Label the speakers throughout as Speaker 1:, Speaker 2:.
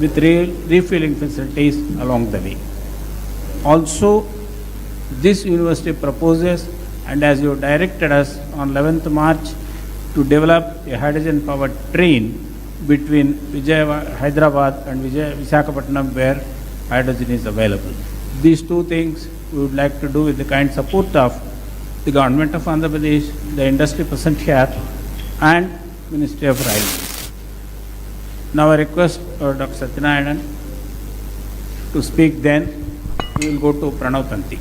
Speaker 1: with refilling facilities along the way. Also, this university proposes, and as you directed us on 11th March, to develop a hydrogen-powered train between Hyderabad and Visakhapatnam, where hydrogen is available. These two things we would like to do with the kind support of the government of Andhra Pradesh, the industry present here, and Ministry of Railways. Now I request Dr. Satyanarayanan to speak, then we will go to Pranav Tanti.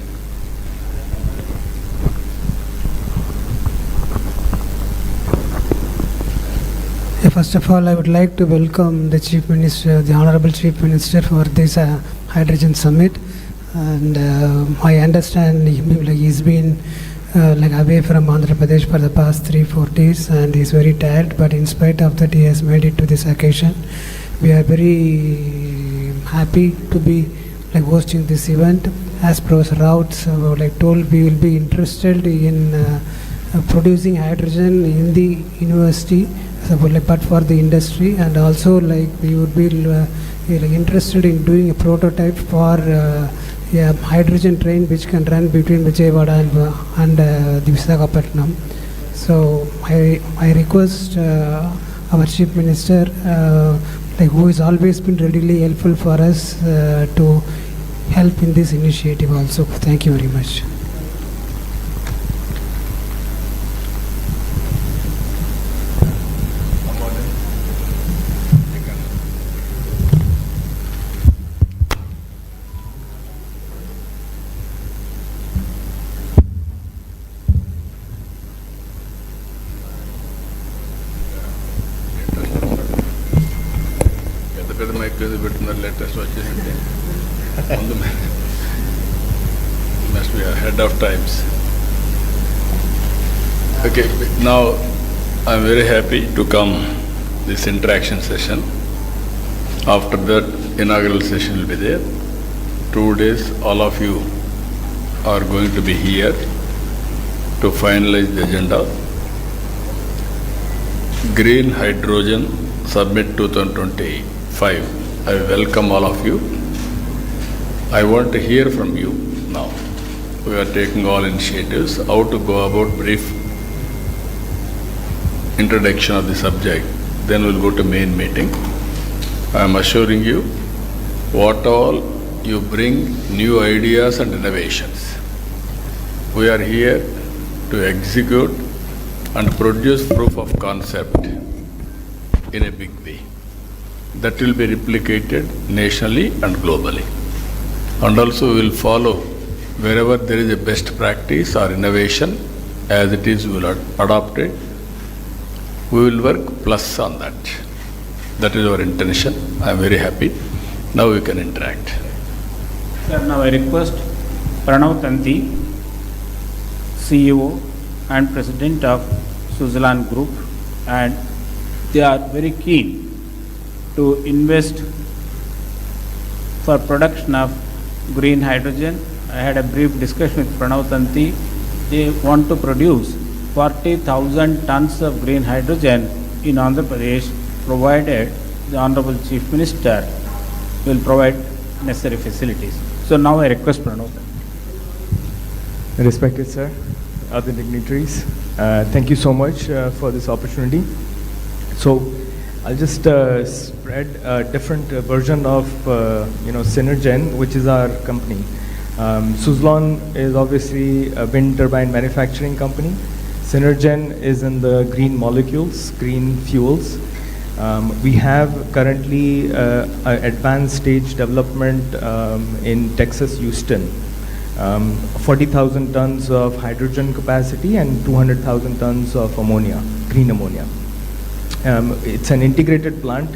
Speaker 2: First of all, I would like to welcome the Chief Minister, the Honorable Chief Minister, for this Hydrogen Summit. And I understand he's been away from Andhra Pradesh for the past 3-4 days, and he's very tired. But in spite of that, he has made it to this occasion. We are very happy to be hosting this event. As Professor Rauts told, we will be interested in producing hydrogen in the university, but for the industry, and also we would be interested in doing a prototype for a hydrogen train which can run between Vijayawada and the Visakhapatnam. So I request our Chief Minister, who has always been readily helpful for us, to help in this initiative also. Thank you very much.
Speaker 3: Latest must be ahead of times. Okay, now I'm very happy to come this interaction session. After that, inaugural session will be there. 2 days, all of you are going to be here to finalize the agenda. Green Hydrogen Summit 2025. I welcome all of you. I want to hear from you now. We are taking all initiatives, how to go about brief introduction of the subject. Then we'll go to main meeting. I am assuring you, what all you bring new ideas and innovations. We are here to execute and produce proof of concept in a big way. That will be replicated nationally and globally. And also we will follow wherever there is a best practice or innovation, as it is, we will adopt it. We will work plus on that. That is our intention. I am very happy. Now we can interact.
Speaker 1: Sir, now I request Pranav Tanti, CEO and President of Switzerland Group, and they are very keen to invest for production of green hydrogen. I had a brief discussion with Pranav Tanti. They want to produce 40,000 tons of green hydrogen in Andhra Pradesh, provided the Honorable Chief Minister will provide necessary facilities. So now I request Pranav Tanti.
Speaker 4: Respected sir, other dignitaries, thank you so much for this opportunity. So I'll just spread a different version of Synergen, which is our company. Suzlon is obviously a wind turbine manufacturing company. Synergen is in the green molecules, green fuels. We have currently advanced stage development in Texas, Houston. 40,000 tons of hydrogen capacity and 200,000 tons of ammonia, green ammonia. It's an integrated plant.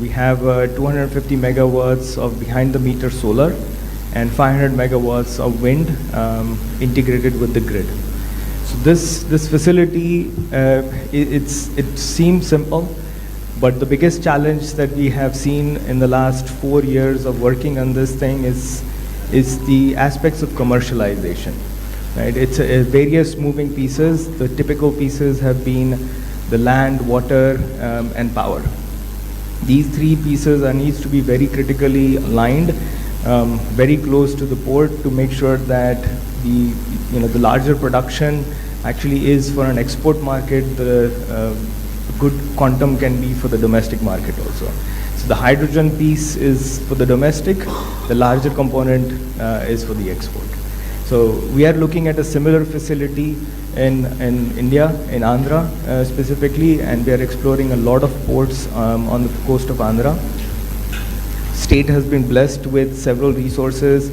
Speaker 4: We have 250 megawatts of behind the meter solar and 500 megawatts of wind integrated with the grid. So this facility, it seems simple, but the biggest challenge that we have seen in the last 4 years of working on this thing is the aspects of commercialization. Right? It's various moving pieces. The typical pieces have been the land, water, and power. These three pieces needs to be very critically aligned, very close to the port to make sure that the larger production actually is for an export market. The good quantum can be for the domestic market also. So the hydrogen piece is for the domestic, the larger component is for the export. So we are looking at a similar facility in India, in Andhra specifically, and we are exploring a lot of ports on the coast of Andhra. State has been blessed with several resources,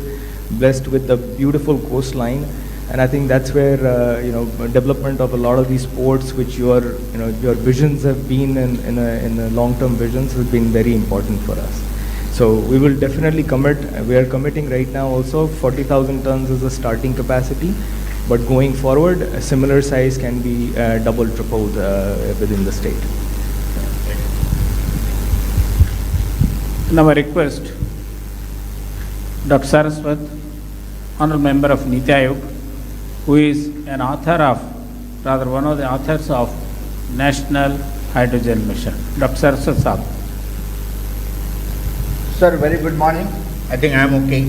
Speaker 4: blessed with the beautiful coastline, and I think that's where development of a lot of these ports, which your visions have been in a long-term visions, has been very important for us. So we will definitely commit. We are committing right now also 40,000 tons is the starting capacity, but going forward, a similar size can be double, tripled within the state.
Speaker 1: Now I request Dr. Saraswat, Honorable Member of Niti Aayog, who is one of the authors of National Hydrogen Mission. Dr. Saraswat Saab.
Speaker 5: Sir, very good morning. I think I am okay.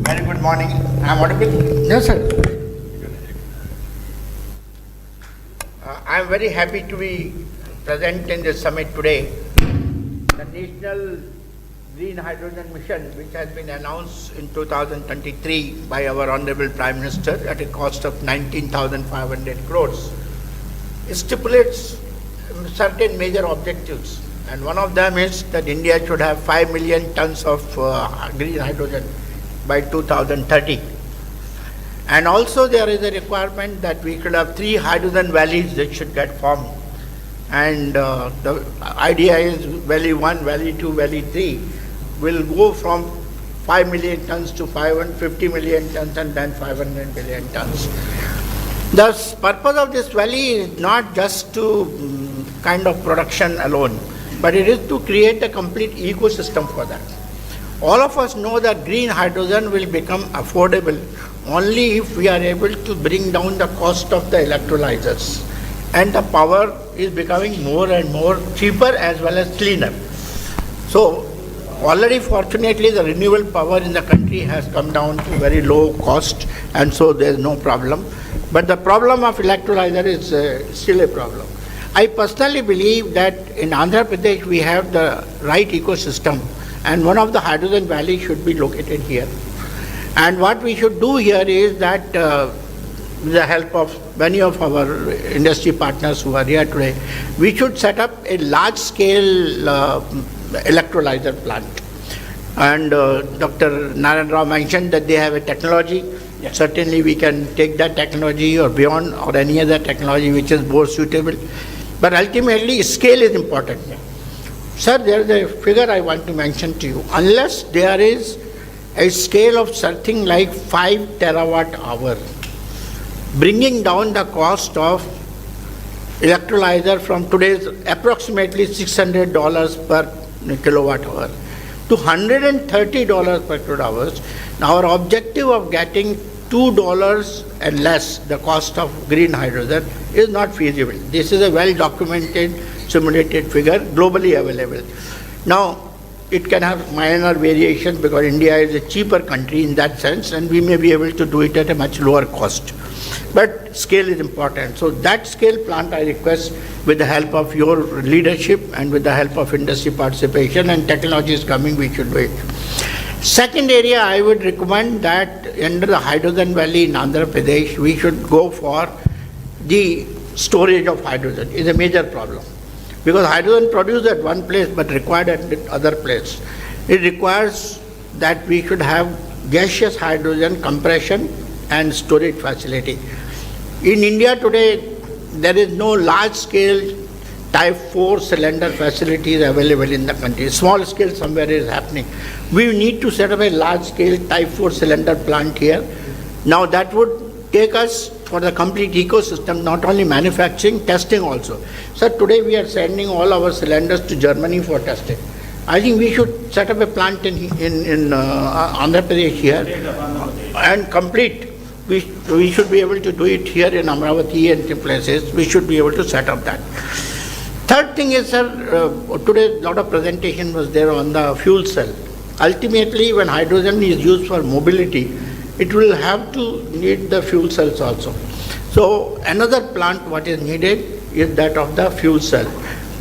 Speaker 5: Very good morning. I am audible? Yes, sir. I am very happy to be present in this summit today. The National Green Hydrogen Mission, which has been announced in 2023 by our Honorable Prime Minister at a cost of 19,500 crores, stipulates certain major objectives. And one of them is that India should have 5 million tons of green hydrogen by 2030. And also there is a requirement that we should have 3 hydrogen valleys that should get formed. And the idea is Valley 1, Valley 2, Valley 3 will go from 5 million tons to 550 million tons and then 500 million tons. The purpose of this valley is not just to kind of production alone, but it is to create a complete ecosystem for that. All of us know that green hydrogen will become affordable only if we are able to bring down the cost of the electrolyzers. And the power is becoming more and more cheaper as well as cleaner. So already fortunately the renewable power in the country has come down to very low cost, and so there is no problem. But the problem of electrolyzer is still a problem. I personally believe that in Andhra Pradesh we have the right ecosystem, and one of the hydrogen valleys should be located here. And what we should do here is that with the help of many of our industry partners who are here today, we should set up a large scale electrolyzer plant. And Dr. Narendra mentioned that they have a technology. Yes. Certainly we can take that technology or beyond, or any other technology which is more suitable. But ultimately, scale is important. Sir, there is a figure I want to mention to you. Unless there is a scale of something like 5 terawatt hour, bringing down the cost of electrolyzer from today's approximately $600 per kilowatt hour to $130 per kilowatt hour. Now our objective of getting $2 and less the cost of green hydrogen is not feasible. This is a well documented, simulated figure, globally available. Now, it can have minor variations because India is a cheaper country in that sense, and we may be able to do it at a much lower cost. But scale is important. So that scale plant I request, with the help of your leadership and with the help of industry participation and technology is coming, we should do it. Second area, I would recommend that under the hydrogen valley in Andhra Pradesh, we should go for the storage of hydrogen. It's a major problem. Because hydrogen produced at one place but required at other place. It requires that we should have gaseous hydrogen compression and storage facility. In India today, there is no large scale type 4 cylinder facilities available in the country. Small scale somewhere is happening. We need to set up a large scale type 4 cylinder plant here. Now that would take us for the complete ecosystem, not only manufacturing, testing also. So today we are sending all our cylinders to Germany for testing. I think we should set up a plant in Andhra Pradesh here and complete. We should be able to do it here in Amaravati and places. We should be able to set up that. Third thing is, sir, today a lot of presentation was there on the fuel cell. Ultimately, when hydrogen is used for mobility, it will have to need the fuel cells also. So another plant what is needed is that of the fuel cell.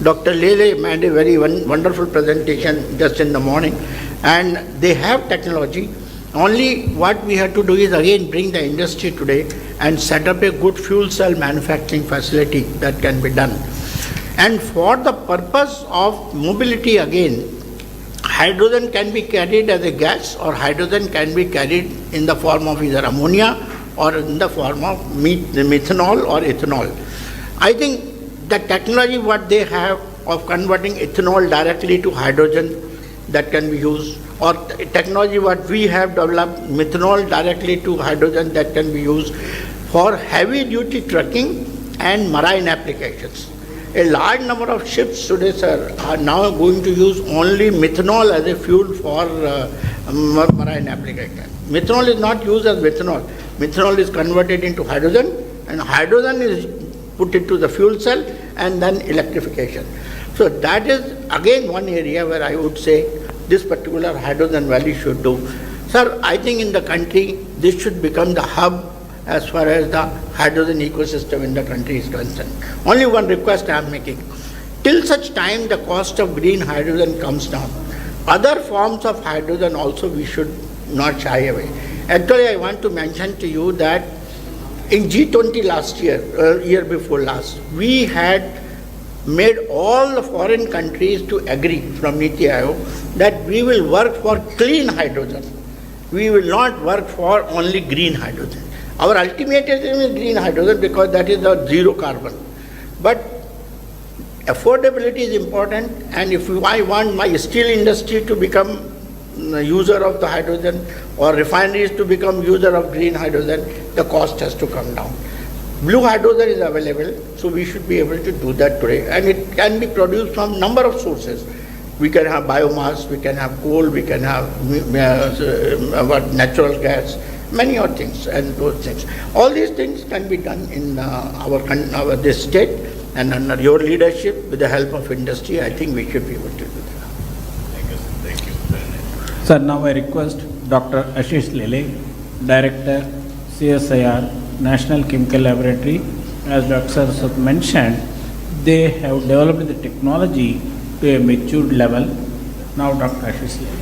Speaker 5: Dr. Lele made a very wonderful presentation just in the morning, and they have technology. Only what we have to do is again bring the industry today and set up a good fuel cell manufacturing facility that can be done. And for the purpose of mobility again, hydrogen can be carried as a gas, or hydrogen can be carried in the form of either ammonia or in the form of methanol or ethanol. I think the technology what they have of converting ethanol directly to hydrogen, that can be used, or technology what we have developed, methanol directly to hydrogen, that can be used for heavy duty trucking and marine applications. A large number of ships today, sir, are now going to use only methanol as a fuel for marine application. Methanol is not used as methanol. Methanol is converted into hydrogen, and hydrogen is put into the fuel cell and then electrification. So that is again one area where I would say this particular hydrogen valley should do. Sir, I think in the country this should become the hub as far as the hydrogen ecosystem in the country is concerned. Only one request I am making. Till such time the cost of green hydrogen comes down, other forms of hydrogen also we should not shy away. Actually, I want to mention to you that in G20 last year, year before last, we had made all the foreign countries to agree from Niti Aayog that we will work for clean hydrogen. We will not work for only green hydrogen. Our ultimate aim is green hydrogen because that is the zero carbon. But affordability is important, and if I want my steel industry to become a user of the hydrogen or refineries to become user of green hydrogen, the cost has to come down. Blue hydrogen is available, so we should be able to do that today, and it can be produced from number of sources. We can have biomass, we can have coal, we can have natural gas, many other things, and those things. All these things can be done in this state, and under your leadership, with the help of industry, I think we should be able to do that.
Speaker 3: Thank you.
Speaker 1: Sir, now I request Dr. Ashish Lele, Director, CSIR, National Chemical Laboratory. As Dr. Sut mentioned, they have developed the technology to a matured level. Now, Dr. Ashish Lele.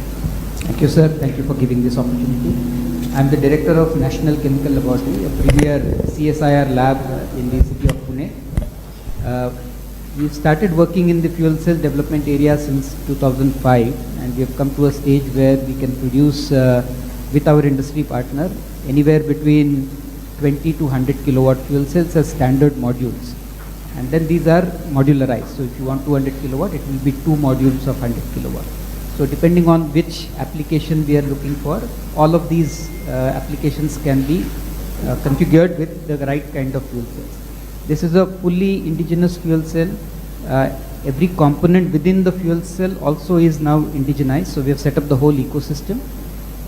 Speaker 6: Thank you, sir. Thank you for giving this opportunity. I am the Director of National Chemical Laboratory, a premier CSIR lab in the city of Pune. We started working in the fuel cell development area since 2005, and we have come to a stage where we can produce with our industry partner anywhere between 20 to 100 kilowatt fuel cells as standard modules. And then these are modularized. So if you want 200 kilowatt, it will be 2 modules of 100 kilowatt. So depending on which application we are looking for, all of these applications can be configured with the right kind of fuel cells. This is a fully indigenous fuel cell. Every component within the fuel cell also is now indigenized. So we have set up the whole ecosystem.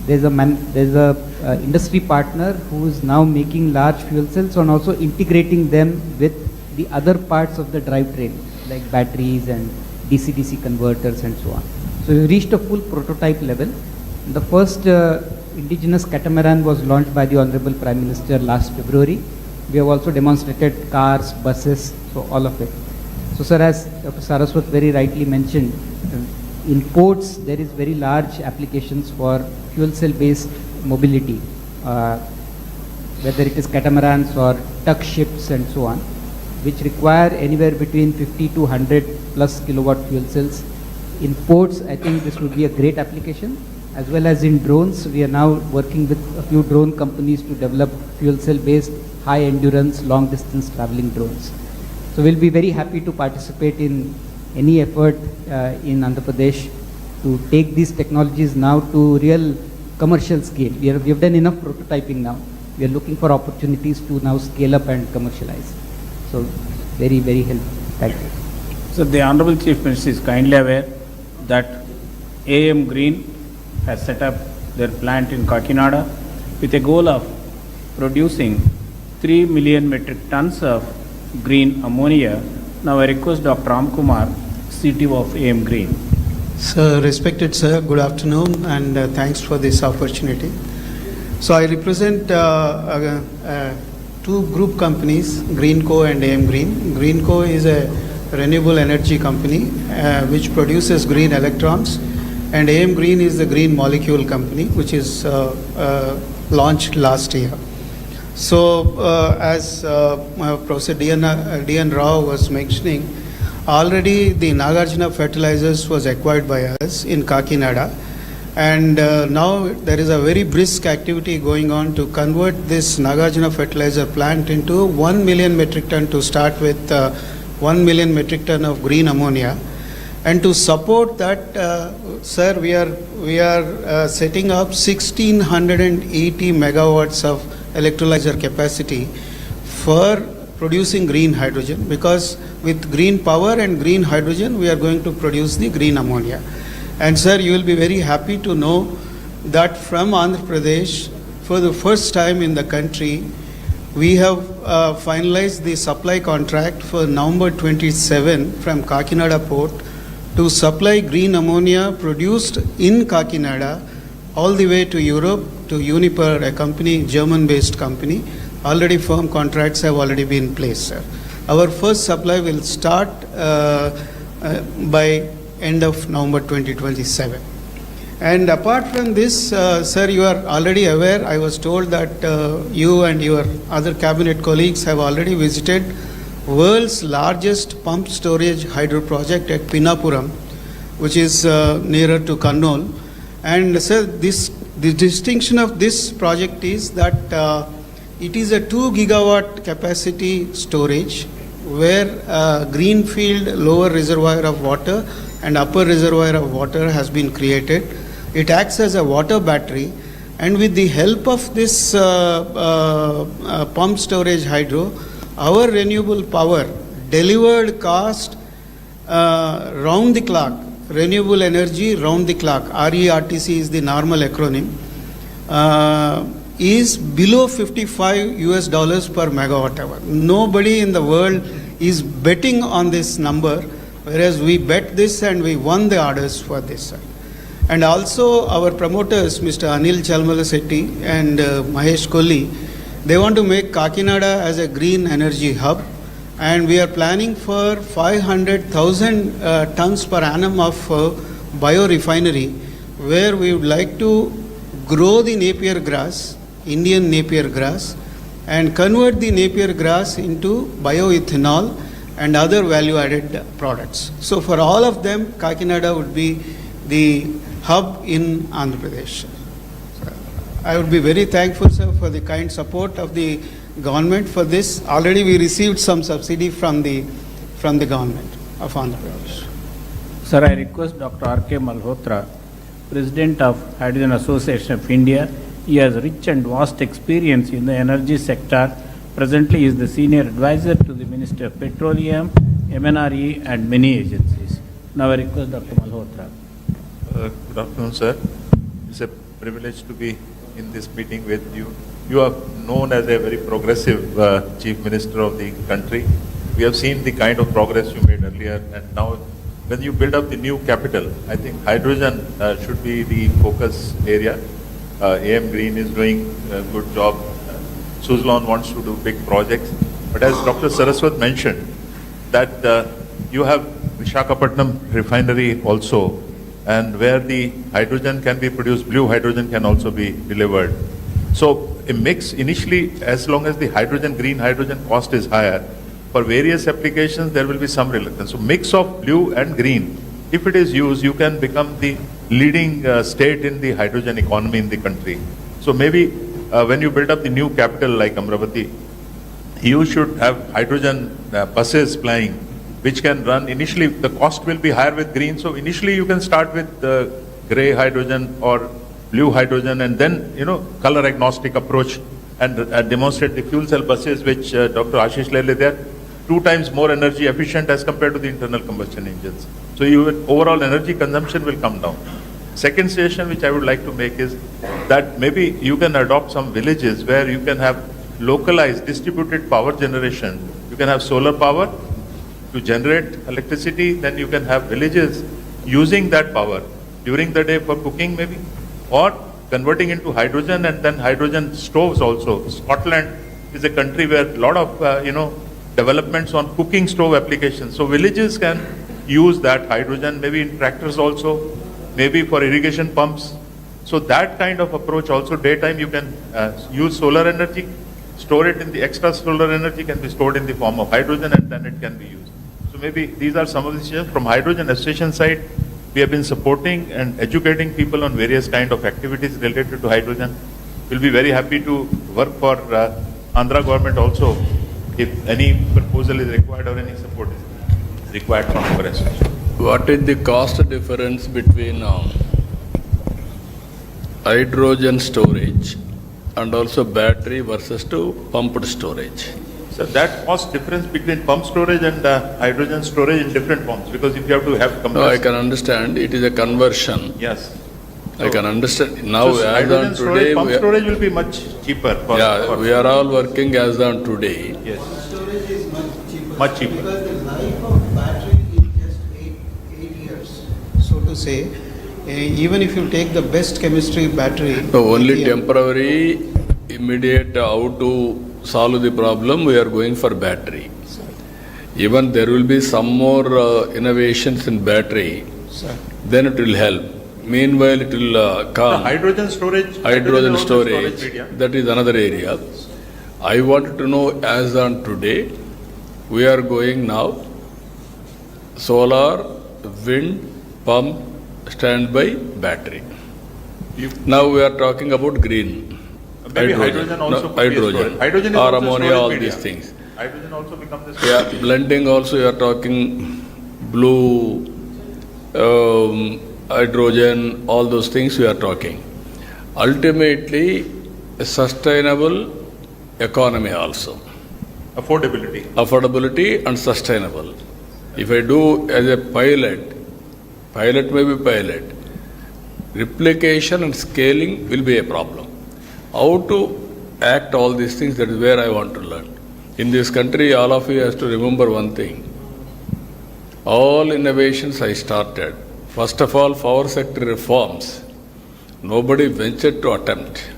Speaker 6: There's a industry partner who is now making large fuel cells and also integrating them with the other parts of the drivetrain, like batteries and DC-DC converters and so on. So we reached a full prototype level. The first indigenous catamaran was launched by the Honorable Prime Minister last February. We have also demonstrated cars, buses, so all of it. So sir, as Dr. Saraswat very rightly mentioned, in ports there is very large applications for fuel cell based mobility, whether it is catamarans or tug ships and so on, which require anywhere between 50 to 100 plus kilowatt fuel cells. In ports, I think this would be a great application, as well as in drones. We are now working with a few drone companies to develop fuel cell based high endurance, long distance traveling drones. So we'll be very happy to participate in any effort in Andhra Pradesh to take these technologies now to real commercial scale. We have done enough prototyping now. We are looking for opportunities to now scale up and commercialize. So very, very helpful. Thank you.
Speaker 1: So the Honorable Chief Minister is kindly aware that AM Green has set up their plant in Kakinada with a goal of producing 3 million metric tons of green ammonia Now I request Dr. Ramkumar, CTO of AM Green.
Speaker 7: Sir, respected sir, good afternoon and thanks for this opportunity. So I represent two group companies, Greenco and AM Green. Greenco is a renewable energy company which produces green electrons, and AM Green is the green molecule company which is launched last year. So as Professor D.N. Rao was mentioning, already the Nagarjuna Fertilizers was acquired by us in Kakinada, and now there is a very brisk activity going on to convert this Nagarjuna Fertilizer plant into 1 million metric ton to start with 1 million metric ton of green ammonia. And to support that, sir, we are setting up 1680 megawatts of electrolyzer capacity for producing green hydrogen, because with green power and green hydrogen we are going to produce the green ammonia. And sir, you will be very happy to know that from Andhra Pradesh, for the first time in the country, we have finalized the supply contract for November 27 from Kakinada port to supply green ammonia produced in Kakinada all the way to Europe to Uniper, a company, German-based company. Already firm contracts have already been placed, sir. Our first supply will start by end of November 2027. And apart from this, sir, you are already aware, I was told that you and your other cabinet colleagues have already visited world's largest pump storage hydro project at Pinnapuram, which is nearer to Kannur. And sir, the distinction of this project is that it is a 2 gigawatt capacity storage where greenfield lower reservoir of water and upper reservoir of water has been created. It acts as a water battery, and with the help of this pump storage hydro, our renewable power delivered cost round the clock, renewable energy round the clock, RERTC is the normal acronym, is below $55 per megawatt hour. Nobody in the world is betting on this number, whereas we bet this and we won the orders for this. And also our promoters, Mr. Anil Chalmalasetti and Mahesh Kolli, they want to make Kakinada as a green energy hub, and we are planning for 500,000 tons per annum of biorefinery, where we would like to grow the Napier grass, Indian Napier grass, and convert the Napier grass into bioethanol and other value-added products. So for all of them, Kakinada would be the hub in Andhra Pradesh. So I would be very thankful, sir, for the kind support of the government for this. Already we received some subsidy from the government of Andhra Pradesh.
Speaker 1: Sir, I request Dr. R.K. Malhotra, President of Hydrogen Association of India. He has rich and vast experience in the energy sector. Presently, he is the senior advisor to the Minister of Petroleum, MNRE, and many agencies. Now I request Dr. Malhotra.
Speaker 8: Good afternoon, sir. It's a privilege to be in this meeting with you. You are known as a very progressive Chief Minister of the country. We have seen the kind of progress you made earlier, and now when you build up the new capital, I think hydrogen should be the focus area. AM Green is doing a good job. Suzlon wants to do big projects. But as Dr. Saraswat mentioned, that you have Visakhapatnam refinery also, and where the hydrogen can be produced, blue hydrogen can also be delivered. So a mix initially, as long as the hydrogen, green hydrogen cost is higher, for various applications there will be some reluctance. So mix of blue and green, if it is used, you can become the leading state in the hydrogen economy in the country. So maybe when you build up the new capital like Amaravati, you should have hydrogen buses flying, which can run initially. The cost will be higher with green, so initially you can start with the gray hydrogen or blue hydrogen, and then color agnostic approach and demonstrate the fuel cell buses, which Dr. Ashish Lele, they are 2 times more energy efficient as compared to the internal combustion engines. So overall energy consumption will come down. Second suggestion which I would like to make is that maybe you can adopt some villages where you can have localized distributed power generation. You can have solar power to generate electricity, then you can have villages using that power during the day for cooking maybe, or converting into hydrogen and then hydrogen stoves also. Scotland is a country where a lot of, developments on cooking stove applications. So villages can use that hydrogen, maybe in tractors also, maybe for irrigation pumps. So that kind of approach also, daytime you can use solar energy, store it in the extra solar energy can be stored in the form of hydrogen and then it can be used. So maybe these are some of the decisions. From hydrogen station side, we have been supporting and educating people on various kind of activities related to hydrogen. We'll be very happy to work for Andhra government also if any proposal is required or any support is required from our association.
Speaker 3: What is the cost difference between hydrogen storage and also battery versus to pumped storage?
Speaker 8: So that cost difference between pump storage and hydrogen storage in different forms, because if you have to have
Speaker 3: No, I
Speaker 8: compressed.
Speaker 3: can understand. It is a conversion.
Speaker 8: Yes.
Speaker 3: I can understand. Now,
Speaker 8: So
Speaker 3: as
Speaker 8: hydrogen
Speaker 3: on
Speaker 8: storage,
Speaker 3: today,
Speaker 8: pump storage will be much cheaper.
Speaker 3: we are all working as on today.
Speaker 8: Yes.
Speaker 7: Storage is much cheaper.
Speaker 8: Much cheaper.
Speaker 7: Because the life of battery is just 8 years, so to say. Even if you take the best chemistry battery.
Speaker 3: So only
Speaker 7: lithium,
Speaker 3: temporary, immediate, how to solve the problem, we are going for battery. Even there will be some more innovations in battery,
Speaker 7: Sir.
Speaker 3: then it will help. Meanwhile, it will
Speaker 8: The
Speaker 3: come.
Speaker 8: hydrogen storage.
Speaker 3: Hydrogen
Speaker 8: is also
Speaker 3: storage,
Speaker 8: media.
Speaker 3: that is another area. I wanted to know, as on today, we are going now, solar, wind, pump, standby, battery. Now we are talking about green.
Speaker 8: Maybe hydrogen also could be a
Speaker 3: hydrogen,
Speaker 8: storage. Hydrogen is
Speaker 3: or
Speaker 8: also a
Speaker 3: ammonia,
Speaker 8: storage
Speaker 3: all
Speaker 8: media.
Speaker 3: these things.
Speaker 8: Hydrogen also becomes a
Speaker 3: Yeah,
Speaker 8: storage.
Speaker 3: blending also, you are talking blue, hydrogen, all those things we are talking. Ultimately, a sustainable economy also.
Speaker 8: Affordability.
Speaker 3: Affordability and sustainable. If I do as a pilot may be pilot, replication and scaling will be a problem. How to act all these things, that is where I want to learn. In this country, all of you has to remember one thing. All innovations I started, first of all, power sector reforms, nobody ventured to attempt.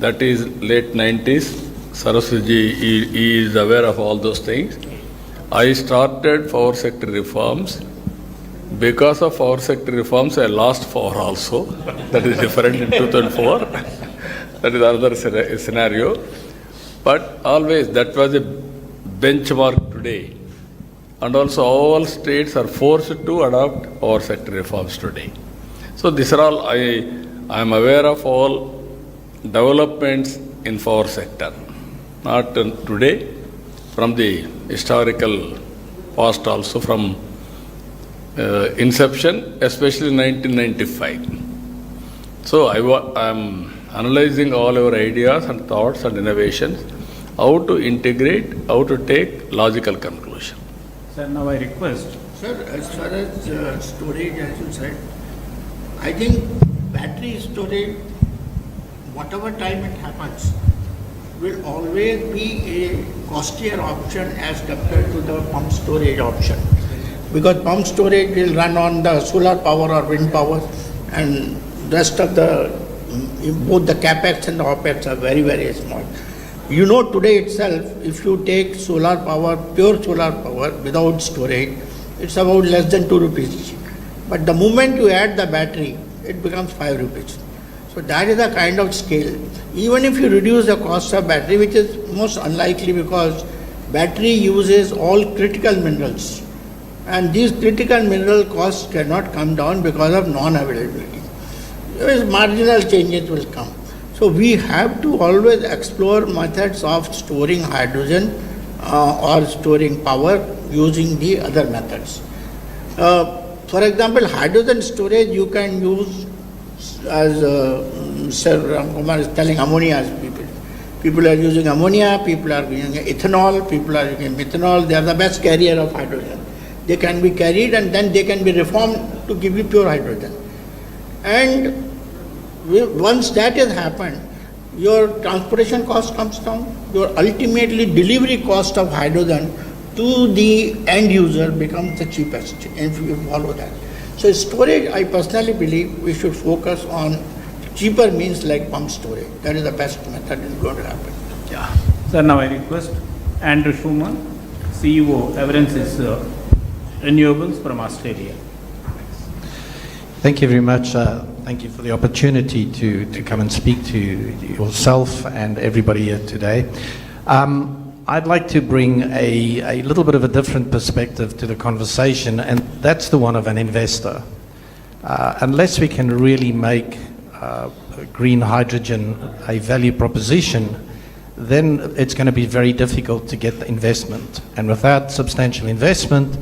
Speaker 3: That is late 90s. Saraswati he is aware of all those things. I started power sector reforms. Because of power sector reforms, I lost power also. That is different in 2004. That is another scenario. But always that was a benchmark today. And also all states are forced to adopt power sector reforms today. So these are all, I am aware of all developments in power sector. Not today, from the historical past also, from inception, especially 1995. So I am analyzing all our ideas and thoughts and innovations, how to integrate, how to take logical conclusion.
Speaker 1: Sir, now I request.
Speaker 5: Sir, as far as storage, as you said, I think battery storage, whatever time it happens, will always be a costlier option as compared to the pump storage option. Because pump storage will run on the solar power or wind power, and rest of the, both the capex and the opex are very, very small. You know, today itself, if you take solar power, pure solar power without storage, it's about less than 2 rupees. But the moment you add the battery, it becomes 5 rupees. So that is the kind of scale. Even if you reduce the cost of battery, which is most unlikely because battery uses all critical minerals, and these critical mineral costs cannot come down because of non-availability. Marginal changes will come. So we have to always explore methods of storing hydrogen or storing power using the other methods. For example, hydrogen storage you can use as Sir Ramkumar is telling, ammonia. People are using ammonia, people are using ethanol, people are using methanol. They are the best carrier of hydrogen. They can be carried and then they can be reformed to give you pure hydrogen. And once that has happened, your transportation cost comes down, your ultimately delivery cost of hydrogen to the end user becomes the cheapest if you follow that. So storage, I personally believe we should focus on cheaper means like pump storage. That is the best method is going to happen.
Speaker 1: Yeah. Sir, now I request Andrew Schumann, CEO, Everensis Renewables from Australia.
Speaker 9: Thank you very much. Thank you for the opportunity to come and speak to yourself and everybody here today. I'd like to bring a little bit of a different perspective to the conversation, and that's the one of an investor. Unless we can really make green hydrogen a value proposition, then it's going to be very difficult to get the investment. And without substantial investment,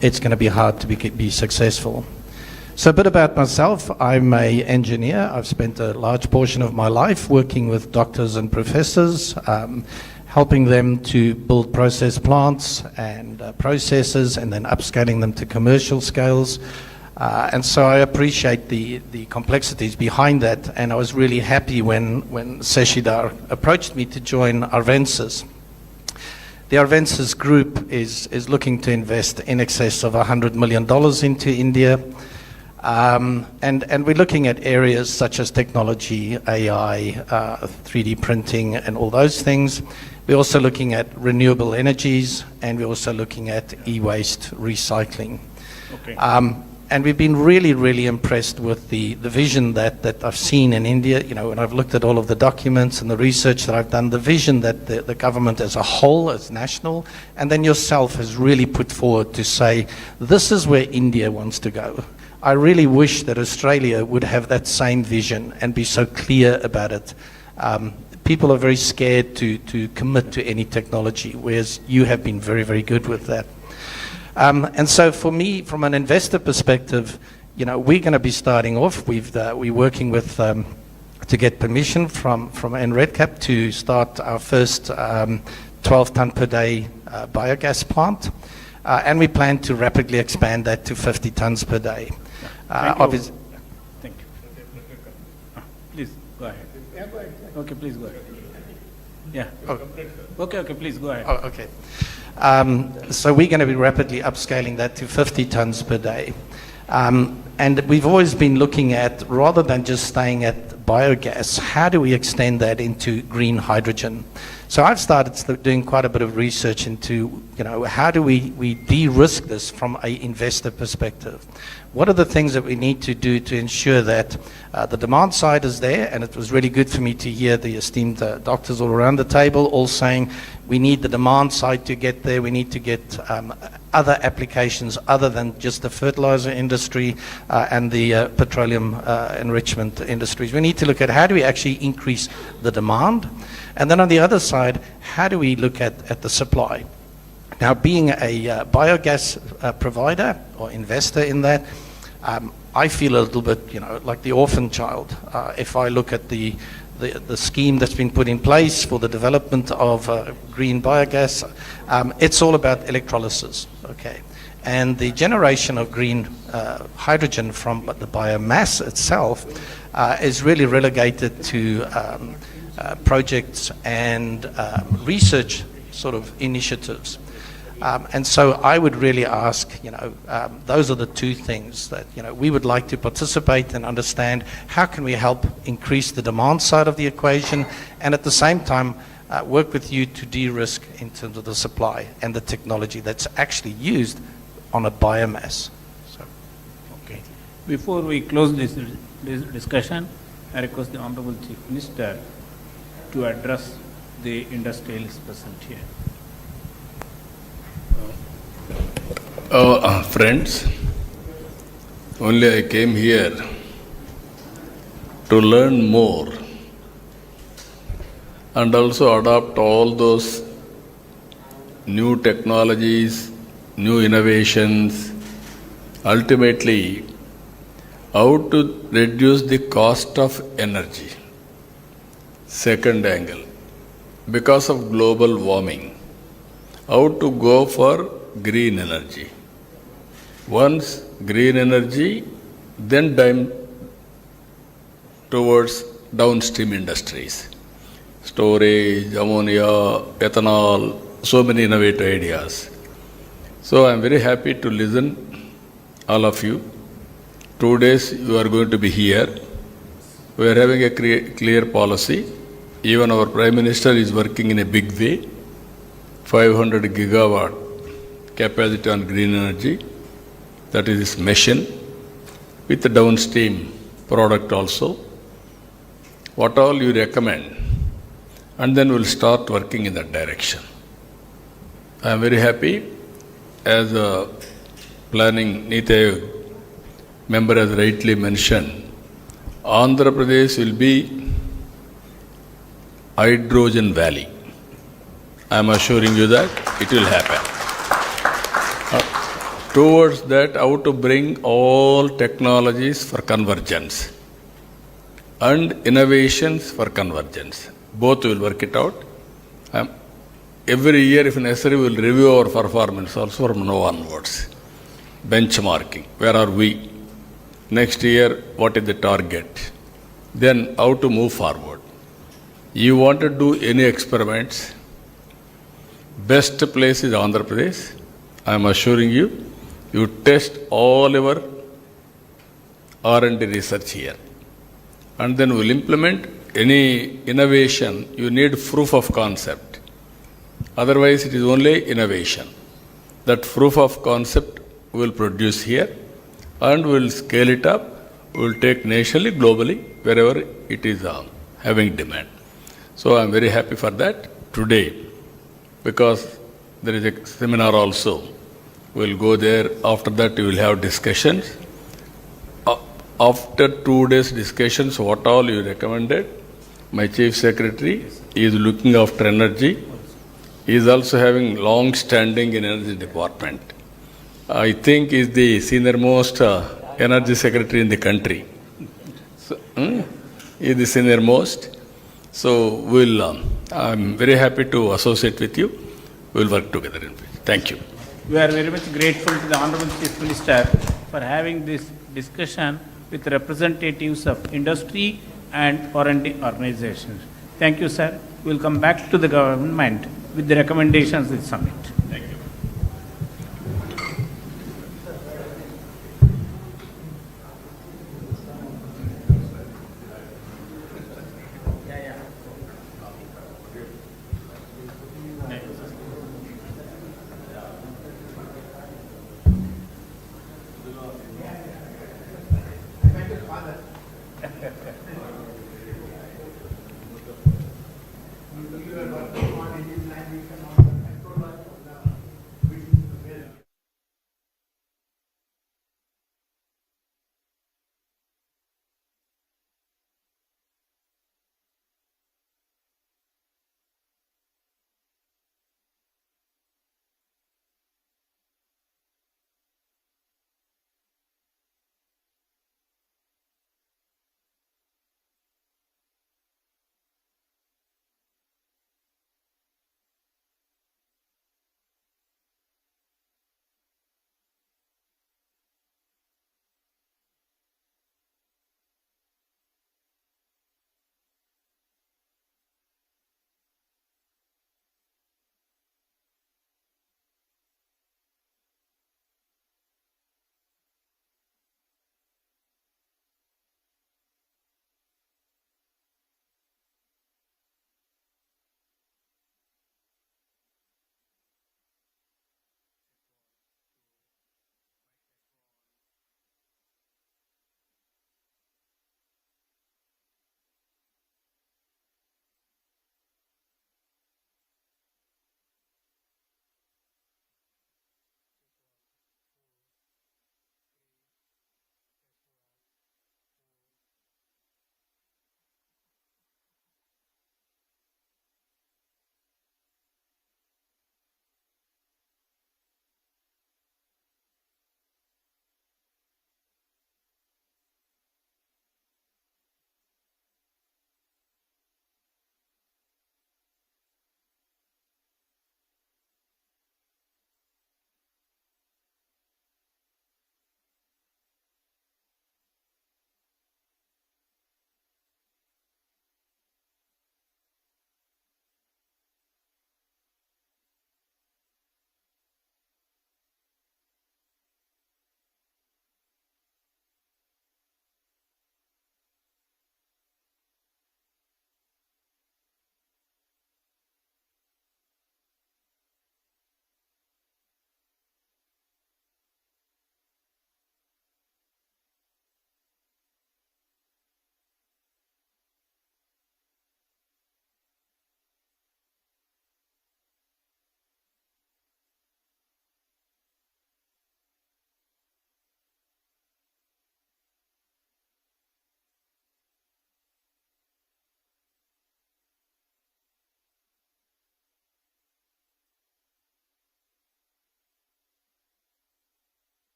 Speaker 9: it's going to be hard to be successful. So a bit about myself. I'm an engineer. I've spent a large portion of my life working with doctors and professors, helping them to build process plants and processes and then upscaling them to commercial scales. And so I appreciate the complexities behind that, and I was really happy when Seshidhar approached me to join Arvensis. The Arvensis group is looking to invest in excess of $100 million into India. And we're looking at areas such as technology, AI, 3D printing, and all those things. We're also looking at renewable energies, and we're also looking at e-waste recycling.
Speaker 1: Okay.
Speaker 9: And we've been really, really impressed with the vision that I've seen in India. You know, when I've looked at all of the documents and the research that I've done, the vision that the government as a whole, as national, and then yourself has really put forward to say, this is where India wants to go. I really wish that Australia would have that same vision and be so clear about it. People are very scared to commit to any technology, whereas you have been very, very good with that. And so for me, from an investor perspective, you know, we're going to be starting off. We're working with to get permission from NREDCap to start our first 12-ton per day biogas plant, and we plan to rapidly expand that to 50 tons per day.
Speaker 1: Thank you. Thank you. Please go ahead.
Speaker 5: Yeah, go ahead.
Speaker 1: Okay, please go ahead. Yeah.
Speaker 9: Oh.
Speaker 1: Okay, please go ahead.
Speaker 9: Oh, okay. So we're going to be rapidly upscaling that to 50 tons per day. And we've always been looking at, rather than just staying at biogas, how do we extend that into green hydrogen? So I've started doing quite a bit of research into, you know, how do we de-risk this from an investor perspective? What are the things that we need to do to ensure that the demand side is there? And it was really good for me to hear the esteemed doctors all around the table all saying we need the demand side to get there. We need to get other applications other than just the fertilizer industry and the petroleum enrichment industries. We need to look at how do we actually increase the demand? And then on the other side, how do we look at the supply? Now, being a biogas provider or investor in that, I feel a little bit, you know, like the orphan child. If I look at the scheme that's been put in place for the development of green biogas, it's all about electrolysis, okay? And the generation of green hydrogen from the biomass itself is really relegated to projects and research sort of initiatives. And so I would really ask, you know, those are the two things that, you know, we would like to participate and understand how can we help increase the demand side of the equation and at the same time work with you to de-risk in terms of the supply and the technology that's actually used on a biomass. So.
Speaker 1: Okay. Before we close this discussion, I request the Honorable Chief Minister to address the industrialists present here.
Speaker 3: Friends, only I came here to learn more and also adopt all those new technologies, new innovations, ultimately how to reduce the cost of energy. Second angle, because of global warming, how to go for green energy. Once green energy, then time towards downstream industries. Storage, ammonia, ethanol, so many innovative ideas. So I'm very happy to listen all of you. 2 days you are going to be here. We are having a clear policy. Even our Prime Minister is working in a big way. 500 gigawatt capacity on green energy. That is his mission. With the downstream product also. What all you recommend. And then we'll start working in that direction. I am very happy as a planning Niti Aayog member has rightly mentioned, Andhra Pradesh will be hydrogen valley. I am assuring you that it will happen. Towards that, how to bring all technologies for convergence and innovations for convergence. Both will work it out. Every year, if necessary, we will review our performance also from now onwards. Benchmarking. Where are we? Next year, what is the target? Then, how to move forward. You want to do any experiments? Best place is Andhra Pradesh. I am assuring you, you test all our R&D research here. And then we'll implement any innovation. You need proof of concept. Otherwise, it is only innovation. That proof of concept we will produce here and we will scale it up. We will take nationally, globally, wherever it is having demand. So I am very happy for that today because there is a seminar also. We will go there. After that, we will have discussions. After 2 days discussions, what all you recommended, my Chief Secretary is looking after energy. He is also having long standing in energy department. I think he is the senior most energy secretary in the country. So, he is the senior most. So I'm very happy to associate with you. We will work together in peace. Thank you.
Speaker 1: We are very much grateful to the Honorable Chief Minister for having this discussion with representatives of industry and R&D organizations. Thank you, sir. We will come back to the government with the recommendations of the summit.
Speaker 3: Thank you.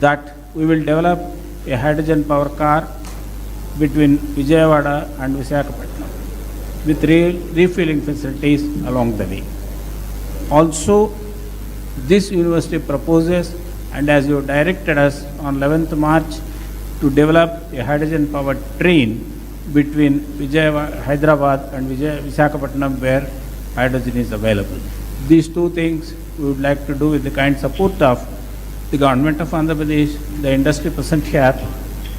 Speaker 1: that we will develop a hydrogen power car between Vijayawada and Visakhapatnam with refilling facilities along the way. Also, this university proposes, and as you directed us on 11th March, to develop a hydrogen powered train between Hyderabad and Visakhapatnam where hydrogen is available. These two things we would like to do with the kind support of the Government of Andhra Pradesh, the industry present here,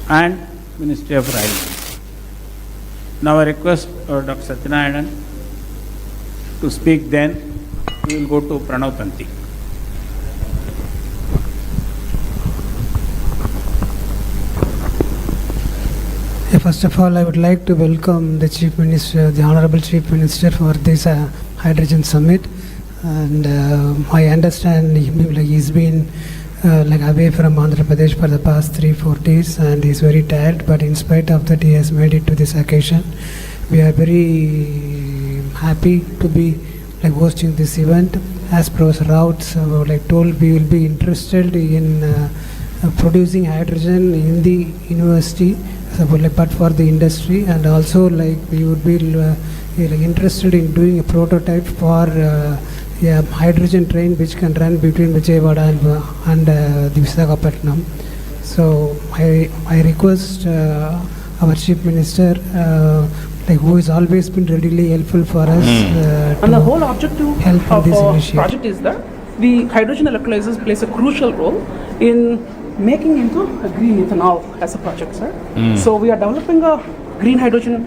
Speaker 1: and Ministry of Railways. Now I request Dr. Satyanarayanan to speak, then we will go to Pranav Tanti.
Speaker 2: First of all, I would like to welcome the Chief Minister, the Honorable Chief Minister, for this Hydrogen Summit. And I understand he's been away from Andhra Pradesh for the past 3-4 days, and he's very tired. But in spite of that, he has made it to this occasion. We are very happy to be hosting this event. As Professor Rauts told, we will be interested in producing hydrogen in the university, but for the industry, and also we would be interested in doing a prototype for a hydrogen train which can run between Vijayawada and the Visakhapatnam. So I request our Chief Minister, who has always been readily helpful for us.
Speaker 10: And the whole objective
Speaker 2: help
Speaker 10: of
Speaker 2: this
Speaker 10: our
Speaker 2: initiative.
Speaker 10: project is that the hydrogen electrolyzers plays a crucial role in making into a green ethanol as a project, sir. So we are developing a green hydrogen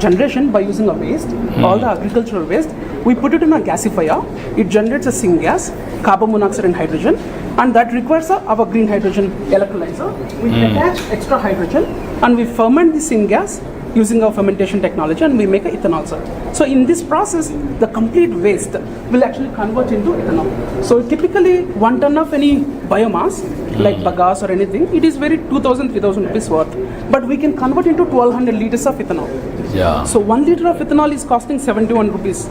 Speaker 10: generation by using a waste, all the agricultural waste. We put it in a gasifier. It generates a syngas, carbon monoxide and hydrogen, and that requires our green hydrogen electrolyzer. We attach extra hydrogen and we ferment the syngas using our fermentation technology, and we make a ethanol, sir. So in this process, the complete waste will actually convert into ethanol. So typically 1 ton of any biomass, like bagasse or anything, it is very 2,000-3,000 rupees worth. But we can convert into 1,200 liters of ethanol.
Speaker 3: Yeah.
Speaker 10: So 1 liter of ethanol is costing 71 rupees.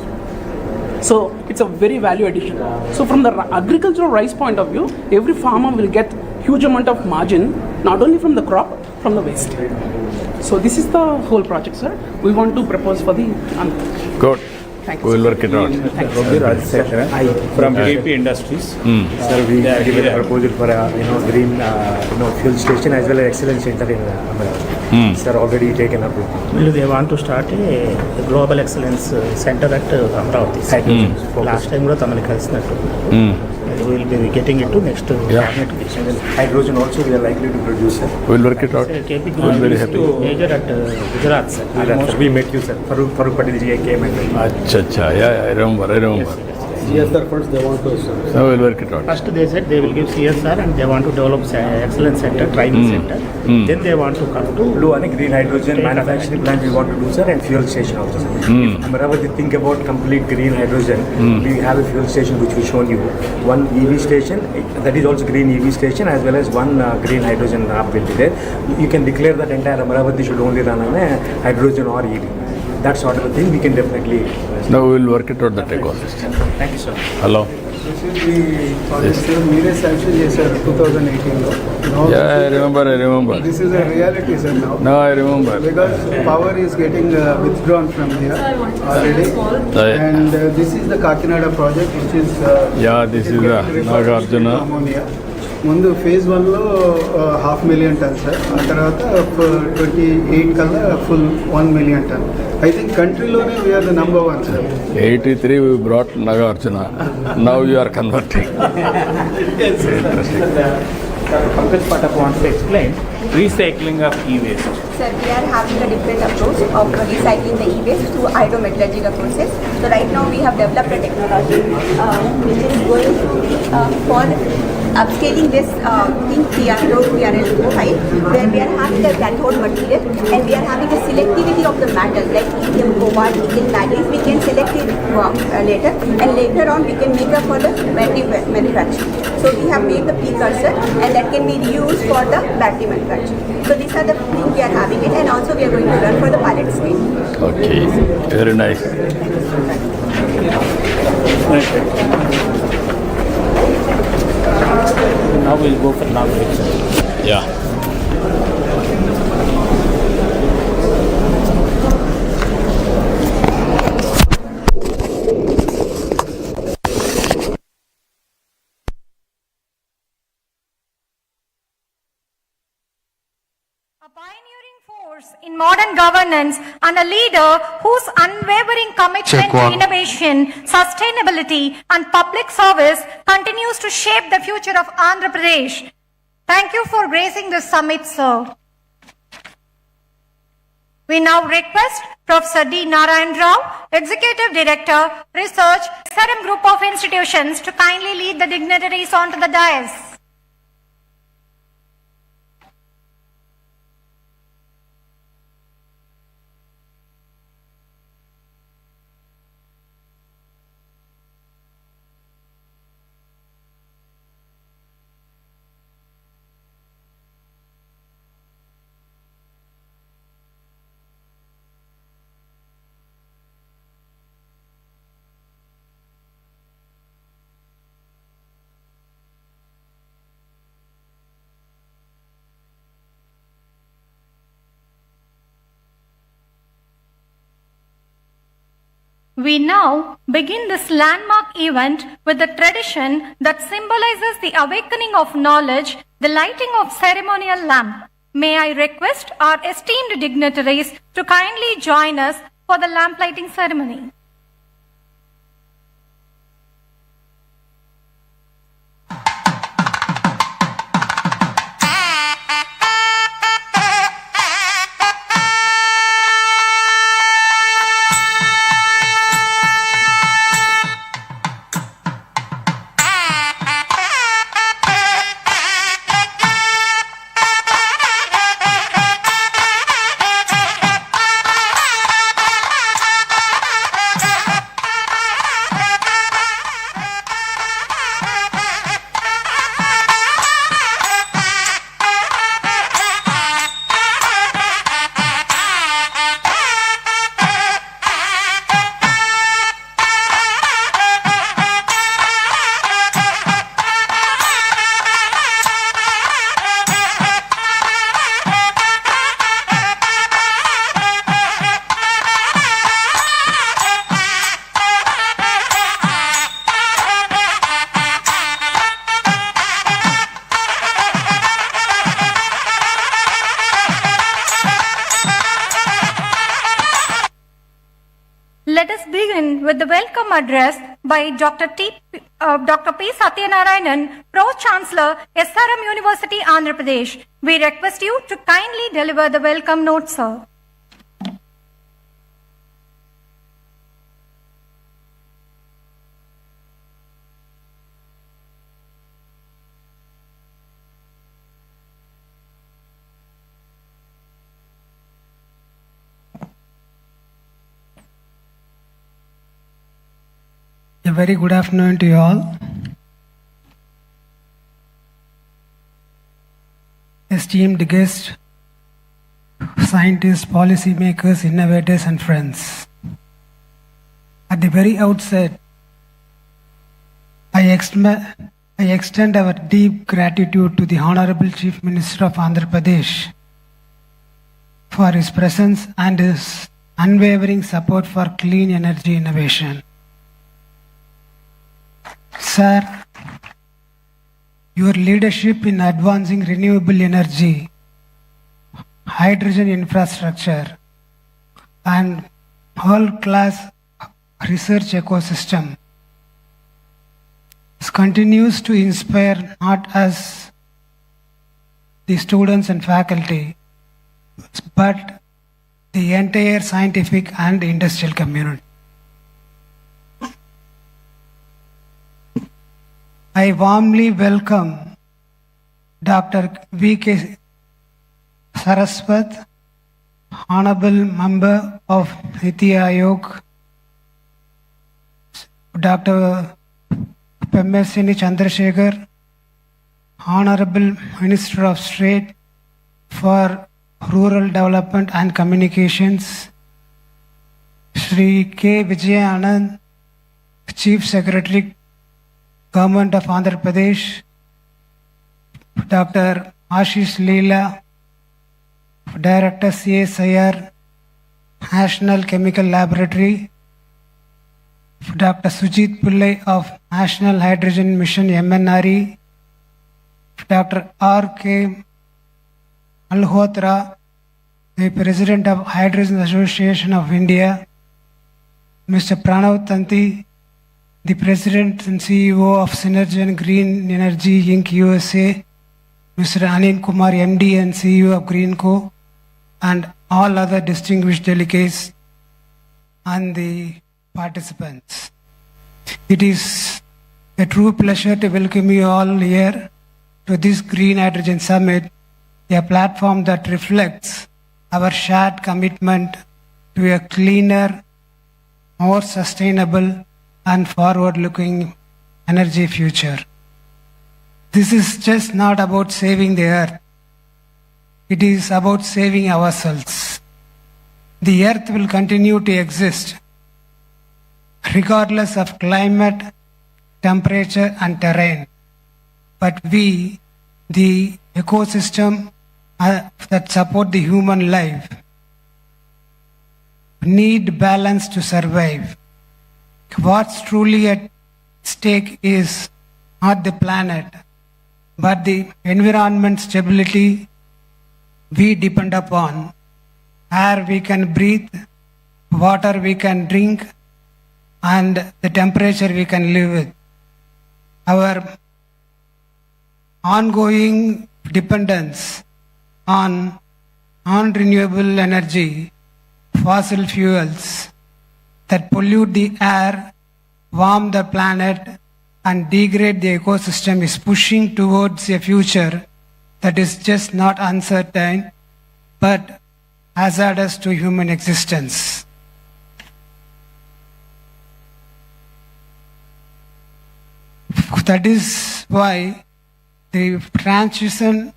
Speaker 10: So it's a very value addition. So from the agricultural rice point of view, every farmer will get huge amount of margin, not only from the crop, from the waste. So this is the whole project, sir. We want to propose for the
Speaker 3: Good.
Speaker 10: Thank you.
Speaker 3: We will work it out.
Speaker 11: From KP Industries. Sir, we given a proposal for a green fuel station as well as excellence center in Amaravati. Sir, already taken up.
Speaker 12: They want to start a global excellence center at Amaravati. Last time we were we will be getting it to next cabinet.
Speaker 11: Hydrogen also we are likely to produce, sir.
Speaker 3: We will work it out.
Speaker 12: KP
Speaker 3: We will very happy.
Speaker 12: major at Gujarat, sir.
Speaker 11: We met you, sir. Farooq Patel ji came and
Speaker 3: Acha. Yeah, I remember.
Speaker 11: CSR funds they want to, sir.
Speaker 3: So we will work it out.
Speaker 12: First they said they will give CSR and they want to develop excellence center, training center. Then they want to come to
Speaker 11: blue and green hydrogen manufacturing plant we want to do, sir, and fuel station also, sir. If Amaravati think about complete green hydrogen, we have a fuel station which we shown you. One EV station, that is also green EV station, as well as one green hydrogen hub will be there. You can declare that entire Amaravati should only run on a hydrogen or EV. That sort of a thing we can definitely.
Speaker 3: Now we will work it out, that ecosystem.
Speaker 12: thank you, sir.
Speaker 3: Hello.
Speaker 7: This is the project, sir. Mere sanction is 2018.
Speaker 3: Yeah, I remember.
Speaker 7: This is a reality, sir, now.
Speaker 3: No, I remember.
Speaker 7: Because power is getting withdrawn from here already. And this is the Kakinada project, which is...
Speaker 3: this is the Nagarjuna.
Speaker 7: Ammonia. ముందు phase 1లో 500,000 tons, sir. ఆ తర్వాత 28 కల్లా full 1 million ton. I think countryలోనే we are the number 1, sir.
Speaker 3: 83 we brought Nagarjuna. Now you are converting.
Speaker 1: Interesting. Pankaj Patak wants to explain recycling of e-waste.
Speaker 13: Sir, we are having a different approach of recycling the e-waste through hydrometallurgical process. So right now we have developed a technology which is going to be for upscaling this TRL profile, where we are having a cathode material and we are having a selectivity of the metal like lithium, cobalt, nickel, manganese. We can select it later, and later on we can make up for the battery manufacturing. So we have made the precursor, and that can be reused for the battery manufacturing. So these are the things we are having it, and also we are going to run for the pilot stage.
Speaker 3: Okay, very nice.
Speaker 12: Now we'll go for non-fiction.
Speaker 3: Yeah.
Speaker 14: A pioneering force in modern governance and a leader whose unwavering commitment to innovation, sustainability, and public service continues to shape the future of Andhra Pradesh. Thank you for gracing this summit, sir. We now request Professor D. Narayan Rao, Executive Director, Research, SRM Group of Institutions, to kindly lead the dignitaries onto the dais. We now begin this landmark event with the tradition that symbolizes the awakening of knowledge, the lighting of ceremonial lamp. May I request our esteemed dignitaries to kindly join us for the lamp lighting ceremony. Let us begin with the welcome address by Dr. P. Satyanarayanan, Pro-Chancellor, SRM University, Andhra Pradesh. We request you to kindly deliver the welcome note, sir.
Speaker 2: A very good afternoon to you all. Esteemed guests, scientists, policymakers, innovators, and friends. At the very outset, I extend our deep gratitude to the Honorable Chief Minister of Andhra Pradesh for his presence and his unwavering support for clean energy innovation. Sir, your leadership in advancing renewable energy, hydrogen infrastructure, and world-class research ecosystem continues to inspire not us, the students and faculty, but the entire scientific and industrial community. I warmly welcome Dr. V.K. Saraswat, Honorable Member of Niti Aayog, Dr. Pemesini Chandrasekhar, Honorable Minister of State for Rural Development and Communications, Shri K. Vijay Anand, Chief Secretary, Government of Andhra Pradesh, Dr. Ashish Leela, Director CSIR, National Chemical Laboratory, Dr. Sujit Pillai of National Hydrogen Mission MNRE, Dr. R.K. Malhotra, the President of Hydrogen Association of India, Mr. Pranav Tanti, the President and CEO of Synergen Green Energy Inc. USA, Mr. Anil Kumar, MD and CEO of Greenco, and all other distinguished delegates and the participants. It is a true pleasure to welcome you all here to this Green Hydrogen Summit, a platform that reflects our shared commitment to a cleaner, more sustainable and forward-looking energy future. This is just not about saving the earth. It is about saving ourselves. The earth will continue to exist regardless of climate, temperature and terrain. But we, the ecosystem that support the human life, need balance to survive. What's truly at stake is not the planet, but the environment stability we depend upon, air we can breathe, water we can drink, and the temperature we can live with. Our ongoing dependence on non-renewable energy, fossil fuels that pollute the air, warm the planet, and degrade the ecosystem is pushing towards a future that is just not uncertain, but hazardous to human existence. That is why the transition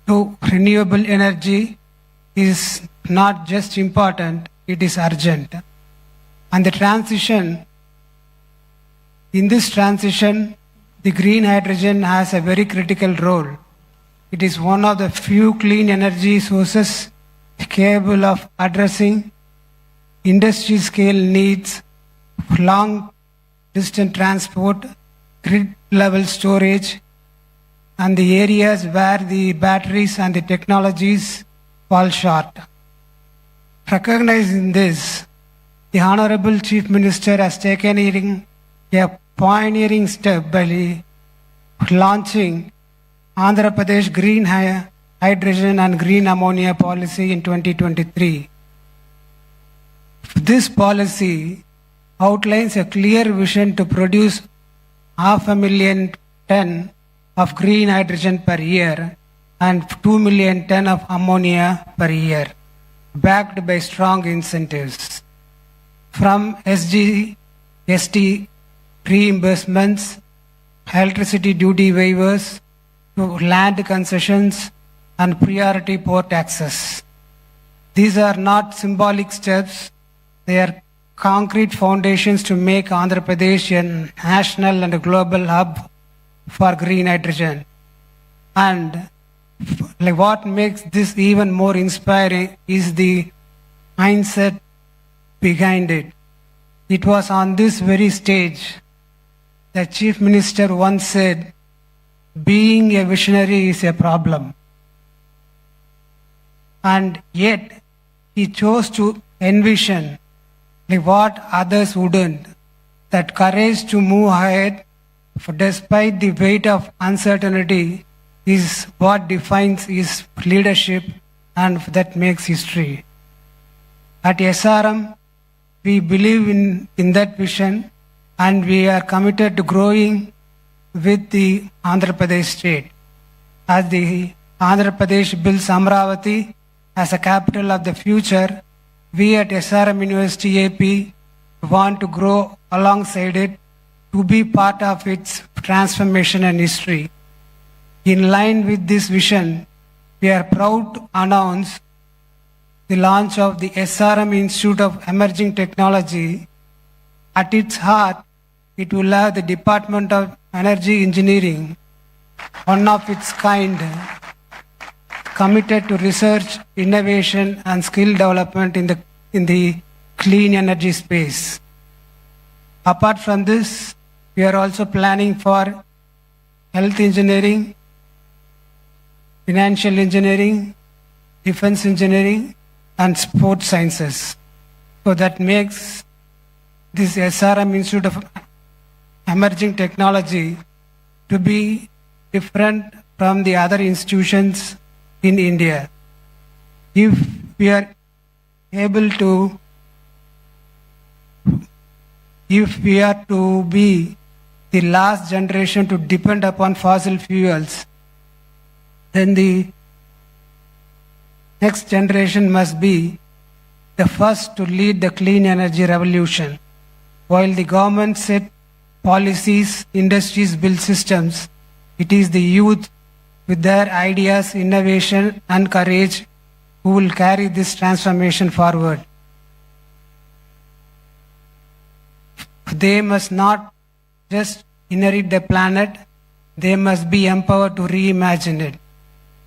Speaker 2: to renewable energy is not just important, it is urgent. And in this transition, the green hydrogen has a very critical role. It is one of the few clean energy sources capable of addressing industry scale needs, long distance transport, grid level storage, and the areas where the batteries and the technologies fall short. Recognizing this, the Honorable Chief Minister has taken a pioneering step by launching Andhra Pradesh Green Hydrogen and Green Ammonia Policy in 2023. This policy outlines a clear vision to produce 500,000 tons of green hydrogen per year and 2 million tons of ammonia per year, backed by strong incentives. From ST reimbursements, electricity duty waivers, to land concessions and priority port access. These are not symbolic steps, they are concrete foundations to make Andhra Pradesh a national and a global hub for green hydrogen. And what makes this even more inspiring is the mindset behind it. It was on this very stage that Chief Minister once said, being a visionary is a problem. And yet, he chose to envision what others wouldn't, that courage to move ahead despite the weight of uncertainty is what defines his leadership and that makes history. At SRM, we believe in that vision and we are committed to growing with the Andhra Pradesh state. As the Andhra Pradesh builds Amaravati as a capital of the future, we at SRM University AP want to grow alongside it to be part of its transformation and history. In line with this vision, we are proud to announce the launch of the SRM Institute of Emerging Technology. At its heart, it will have the Department of Energy Engineering, one of its kind, committed to research, innovation, and skill development in the clean energy space. Apart from this, we are also planning for health engineering, financial engineering, defense engineering, and sports sciences. So that makes this SRM Institute of Emerging Technology to be different from the other institutions in India. If we are able to, if we are to be the last generation to depend upon fossil fuels, then the next generation must be the first to lead the clean energy revolution. While the government set policies, industries build systems, it is the youth with their ideas, innovation, and courage who will carry this transformation forward. They must not just inherit the planet, they must be empowered to reimagine it.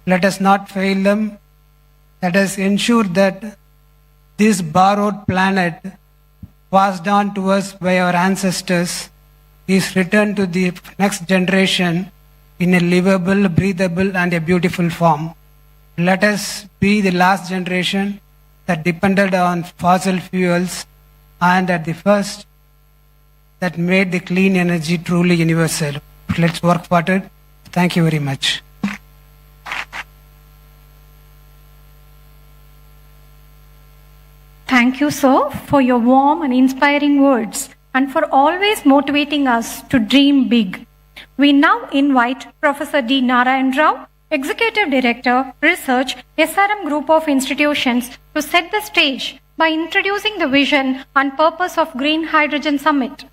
Speaker 2: Let us not fail them. Let us ensure that this borrowed planet passed on to us by our ancestors is returned to the next generation in a livable, breathable, and a beautiful form. Let us be the last generation that depended on fossil fuels and at the first that made the clean energy truly universal. Let's work for it. Thank you very much.
Speaker 14: Thank you, sir, for your warm and inspiring words and for always motivating us to dream big. We now invite Professor D. Narayan Rao, Executive Director, Research, SRM Group of Institutions, to set the stage by introducing the vision and purpose of Green Hydrogen Summit.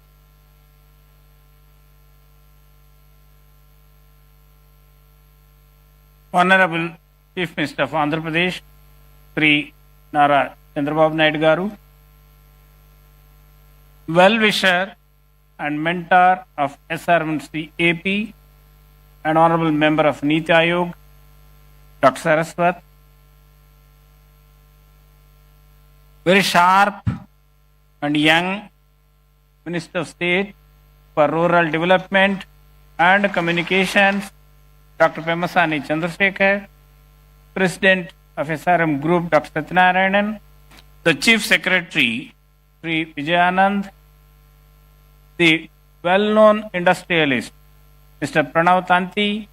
Speaker 1: Honorable Chief Minister of Andhra Pradesh, Sri Nara Chandrababu Naidu Garu, well-wisher and mentor of SRM AP and Honorable Member of Niti Aayog, Dr. Saraswat, very sharp and young Minister of State for Rural Development and Communications, Dr. Pemasani Chandrasekhar, President of SRM Group, Dr. Satyanarayanan, the Chief Secretary, Sri Vijayanand, the well-known industrialist, Mr. Pranav Tanti,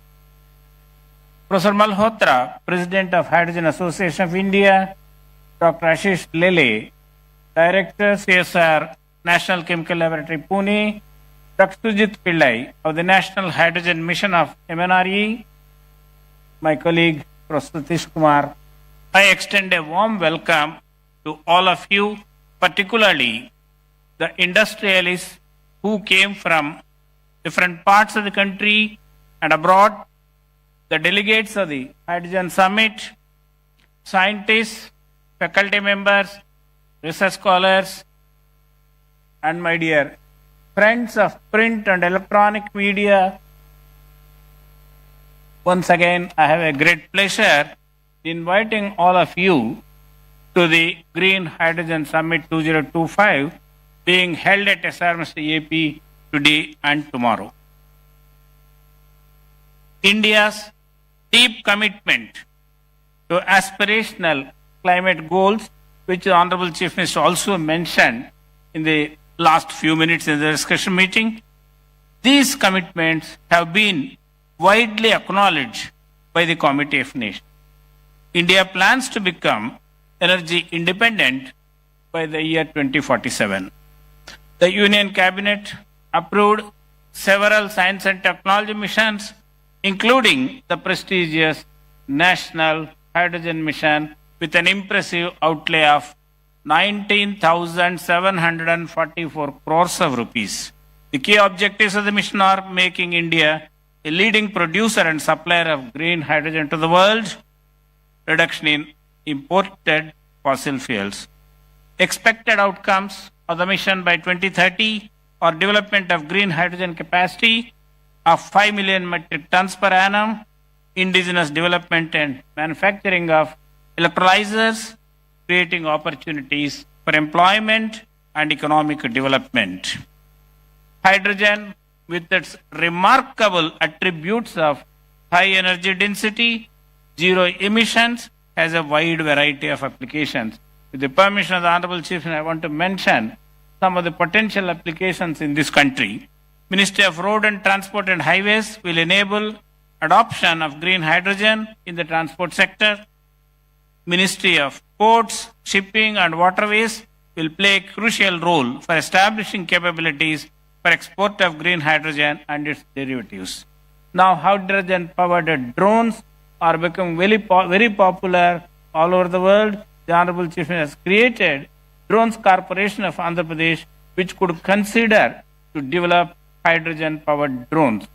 Speaker 1: Professor Malhotra, President of Hydrogen Association of India, Dr. Ashish Lele, Director, CSR, National Chemical Laboratory, Pune, Dr. Sujit Pillai of the National Hydrogen Mission of MNRE, my colleague, Professor Satish Kumar. I extend a warm welcome to all of you, particularly the industrialists who came from different parts of the country and abroad, the delegates of the Hydrogen Summit, scientists, faculty members, research scholars, and my dear friends of print and electronic media. Once again, I have a great pleasure inviting all of you to the Green Hydrogen Summit 2025 being held at SRM AP today and tomorrow. India's deep commitment to aspirational climate goals, which the Honorable Chief Minister also mentioned in the last few minutes in the discussion meeting, these commitments have been widely acknowledged by the Committee of Nations. India plans to become energy independent by the year 2047. The Union Cabinet approved several science and technology missions, including the prestigious National Hydrogen Mission with an impressive outlay of 19,744 crores of rupees. The key objectives of the mission are making India a leading producer and supplier of green hydrogen to the world, reduction in imported fossil fuels. Expected outcomes of the mission by 2030 are development of green hydrogen capacity, of 5 million metric tons per annum, indigenous development and manufacturing of electrolyzers, creating opportunities for employment and economic development. Hydrogen, with its remarkable attributes of high energy density, zero emissions, has a wide variety of applications. With the permission of the Honorable Chief, I want to mention some of the potential applications in this country. Ministry of Road and Transport and Highways will enable adoption of green hydrogen in the transport sector. Ministry of Ports, Shipping and Waterways will play a crucial role for establishing capabilities for export of green hydrogen and its derivatives. Now, hydrogen-powered drones are becoming very popular all over the world. The Honorable Chief Minister has created Drones Corporation of Andhra Pradesh, which could consider to develop hydrogen-powered drones.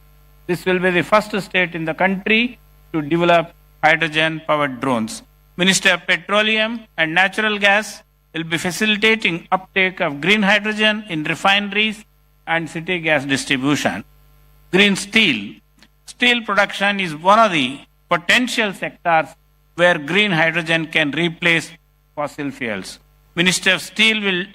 Speaker 1: This will be the first state in the country to develop hydrogen-powered drones. Ministry of Petroleum and Natural Gas will be facilitating uptake of green hydrogen in refineries and city gas distribution. Green steel. Steel production is one of the potential sectors where green hydrogen can replace fossil fuels. Ministry of Steel will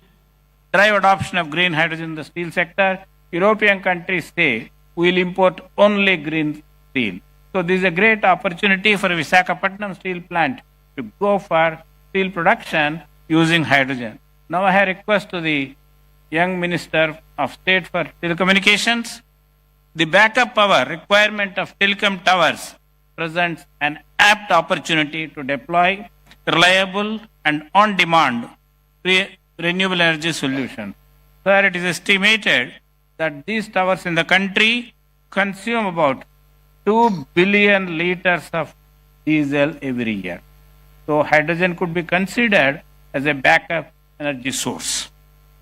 Speaker 1: drive adoption of green hydrogen in the steel sector. European countries say we will import only green steel. So this is a great opportunity for Visakhapatnam steel plant to go for steel production using hydrogen. Now I have a request to the young Minister of State for Telecommunications. The backup power requirement of telecom towers presents an apt opportunity to deploy reliable and on-demand renewable energy solutions. Sir, it is estimated that these towers in the country consume about 2 billion liters of diesel every year. So hydrogen could be considered as a backup energy source.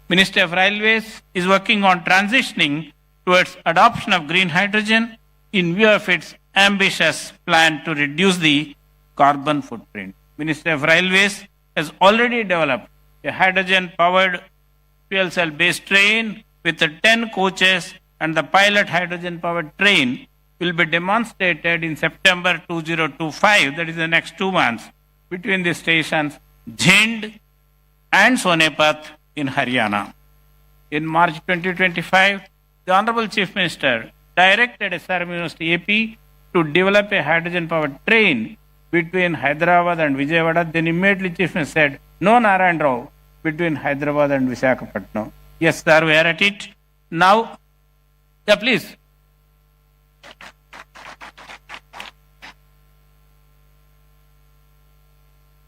Speaker 1: Ministry of Railways is working on transitioning towards adoption of green hydrogen in view of its ambitious plan to reduce the carbon footprint. Ministry of Railways has already developed a hydrogen-powered fuel cell-based train with 10 coaches, and the pilot hydrogen-powered train will be demonstrated in September 2025, that is the next 2 months, between the stations Jhind and Sonepat in Haryana. In March 2025, the Honorable Chief Minister directed SRM University AP to develop a hydrogen-powered train between Hyderabad and Vijayawada. Then immediately Chief Minister said, no Narayan Rao, between Hyderabad and Visakhapatnam. Yes, sir, we are at it. Now, yeah, please.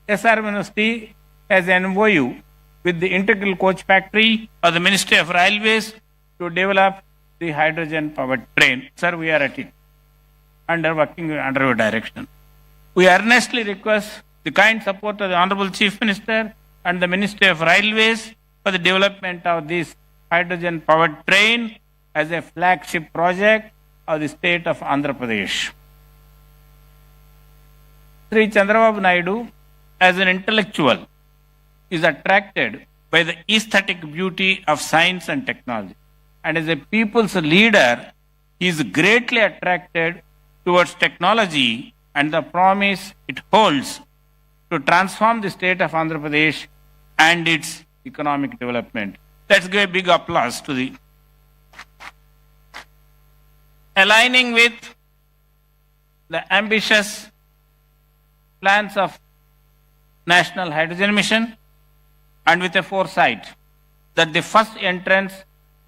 Speaker 1: SRM University has an MOU with the Integral Coach Factory of the Ministry of Railways to develop the hydrogen-powered train. Sir, we are at it, working under your direction. We earnestly request the kind support of the Honorable Chief Minister and the Ministry of Railways for the development of this hydrogen-powered train as a flagship project of the state of Andhra Pradesh. Sri Chandrababu Naidu, as an intellectual, is attracted by the aesthetic beauty of science and technology. And as a people's leader, he is greatly attracted towards technology and the promise it holds to transform the state of Andhra Pradesh and its economic development. Let's give a big applause to the aligning with the ambitious plans of National Hydrogen Mission and with a foresight that the first entrance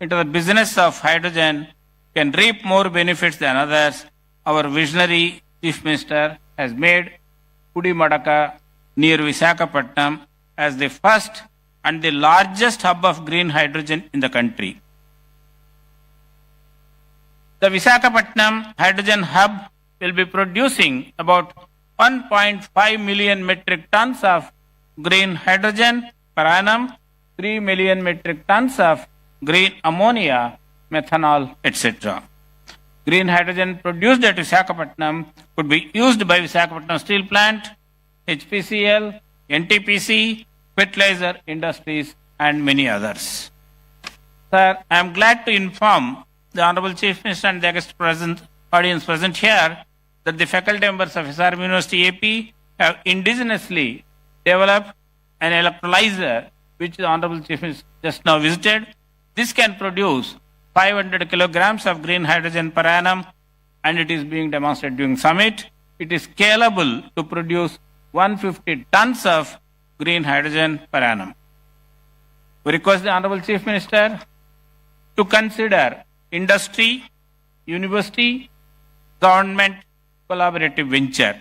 Speaker 1: into the business of hydrogen can reap more benefits than others, our visionary Chief Minister has made Pudimadaka near Visakhapatnam as the first and the largest hub of green hydrogen in the country. The Visakhapatnam Hydrogen Hub will be producing about 1.5 million metric tons of green hydrogen per annum, 3 million metric tons of green ammonia, methanol, etc. Green hydrogen produced at Visakhapatnam could be used by Visakhapatnam Steel Plant, HPCL, NTPC, fertilizer industries and many others. Sir, I am glad to inform the Honorable Chief Minister and the guest present, audience present here, that the faculty members of SRM University AP have indigenously developed an electrolyzer, which the Honorable Chief Minister just now visited. This can produce 500 kilograms of green hydrogen per annum, and it is being demonstrated during summit. It is scalable to produce 150 tons of green hydrogen per annum. We request the Honorable Chief Minister to consider industry, university, government collaborative venture.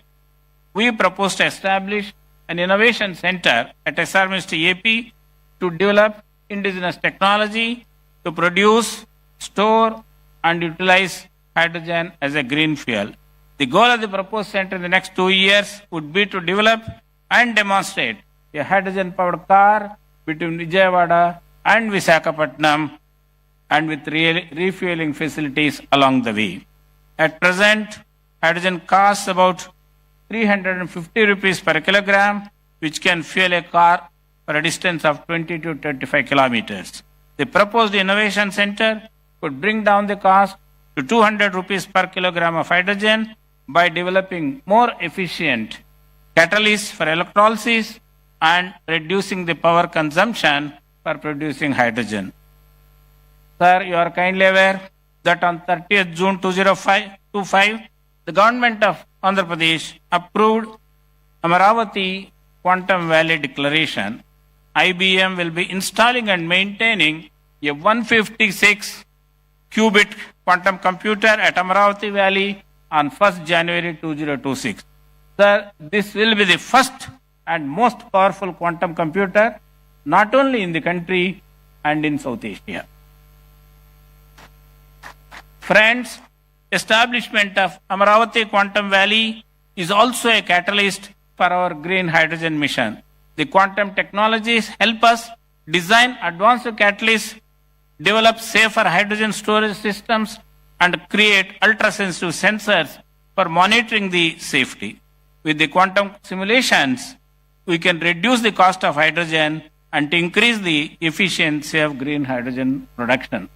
Speaker 1: We propose to establish an innovation center at SRM University AP to develop indigenous technology to produce, store, and utilize hydrogen as a green fuel. The goal of the proposed center in the next 2 years would be to develop and demonstrate a hydrogen-powered car between Vijayawada and Visakhapatnam, and with refueling facilities along the way. At present, hydrogen costs about 350 rupees per kilogram, which can fuel a car for a distance of 20 to 25 kilometers. The proposed innovation center could bring down the cost to 200 rupees per kilogram of hydrogen by developing more efficient catalysts for electrolysis and reducing the power consumption for producing hydrogen. Sir, you are kindly aware that on 30th June 2025, the government of Andhra Pradesh approved Amaravati Quantum Valley Declaration. IBM will be installing and maintaining a 156 qubit quantum computer at Amaravati Valley on 1st January 2026. Sir, this will be the first and most powerful quantum computer not only in the country and in South Asia. Friends, establishment of Amaravati Quantum Valley is also a catalyst for our green hydrogen mission. The quantum technologies help us design advanced catalysts, develop safer hydrogen storage systems, and create ultra-sensitive sensors for monitoring the safety. With the quantum simulations, we can reduce the cost of hydrogen and increase the efficiency of green hydrogen production.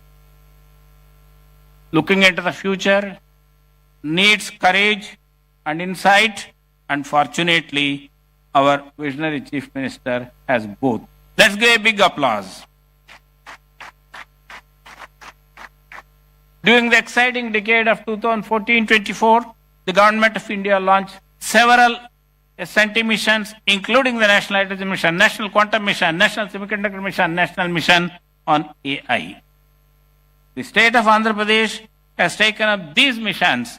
Speaker 1: Looking into the future needs courage and insight, and fortunately, our visionary Chief Minister has both. Let's give a big applause. During the exciting decade of 2014-24, the Government of India launched several SNT missions, including the National Hydrogen Mission, National Quantum Mission, National Semiconductor Mission, National Mission on AI. The state of Andhra Pradesh has taken up these missions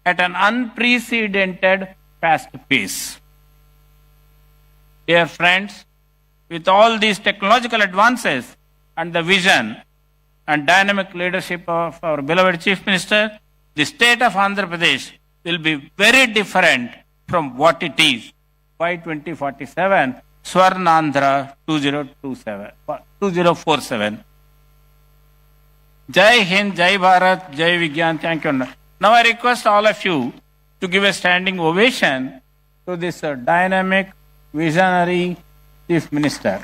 Speaker 1: at an unprecedented fast pace. Dear friends, with all these technological advances and the vision and dynamic leadership of our beloved Chief Minister, the state of Andhra Pradesh will be very different from what it is by 2047, Swarnandhra 2047. Jai Hind, Jai Bharat, Jai Vigyan. Thank you. Now I request all of you to give a standing ovation to this dynamic, visionary Chief Minister.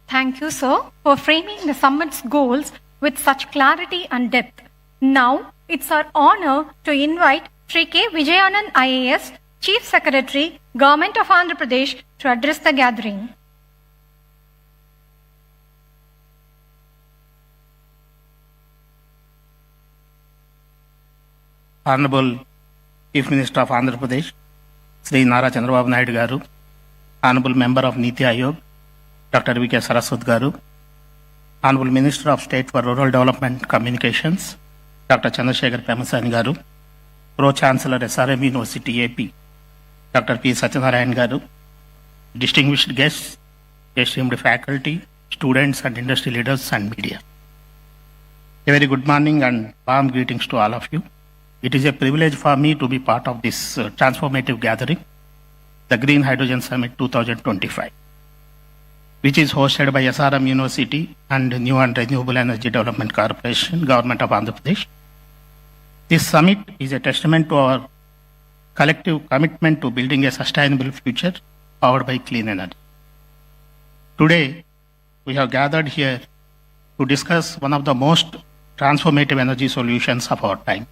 Speaker 14: Thank you, sir, for framing the summit's goals with such clarity and depth. Now, it's our honor to invite Sri K. Vijayanand IAS, Chief Secretary, Government of Andhra Pradesh, to address the gathering.
Speaker 12: Honorable Chief Minister of Andhra Pradesh, Sri Nara Chandrababu Naidu Garu, Honorable Member of Niti Ayog, Dr. V.K. Saraswat Garu, Honorable Minister of State for Rural Development Communications, Dr. Chandrasekhar Pemasani Garu, Pro-Chancellor SRM University AP, Dr. P. Satyanarayan Garu, distinguished guests, esteemed faculty, students and industry leaders and media. A very good morning and warm greetings to all of you. It is a privilege for me to be part of this transformative gathering, the Green Hydrogen Summit 2025. which is hosted by SRM University and New and Renewable Energy Development Corporation, Government of Andhra Pradesh. This summit is a testament to our collective commitment to building a sustainable future powered by clean energy. Today, we have gathered here to discuss one of the most transformative energy solutions of our time,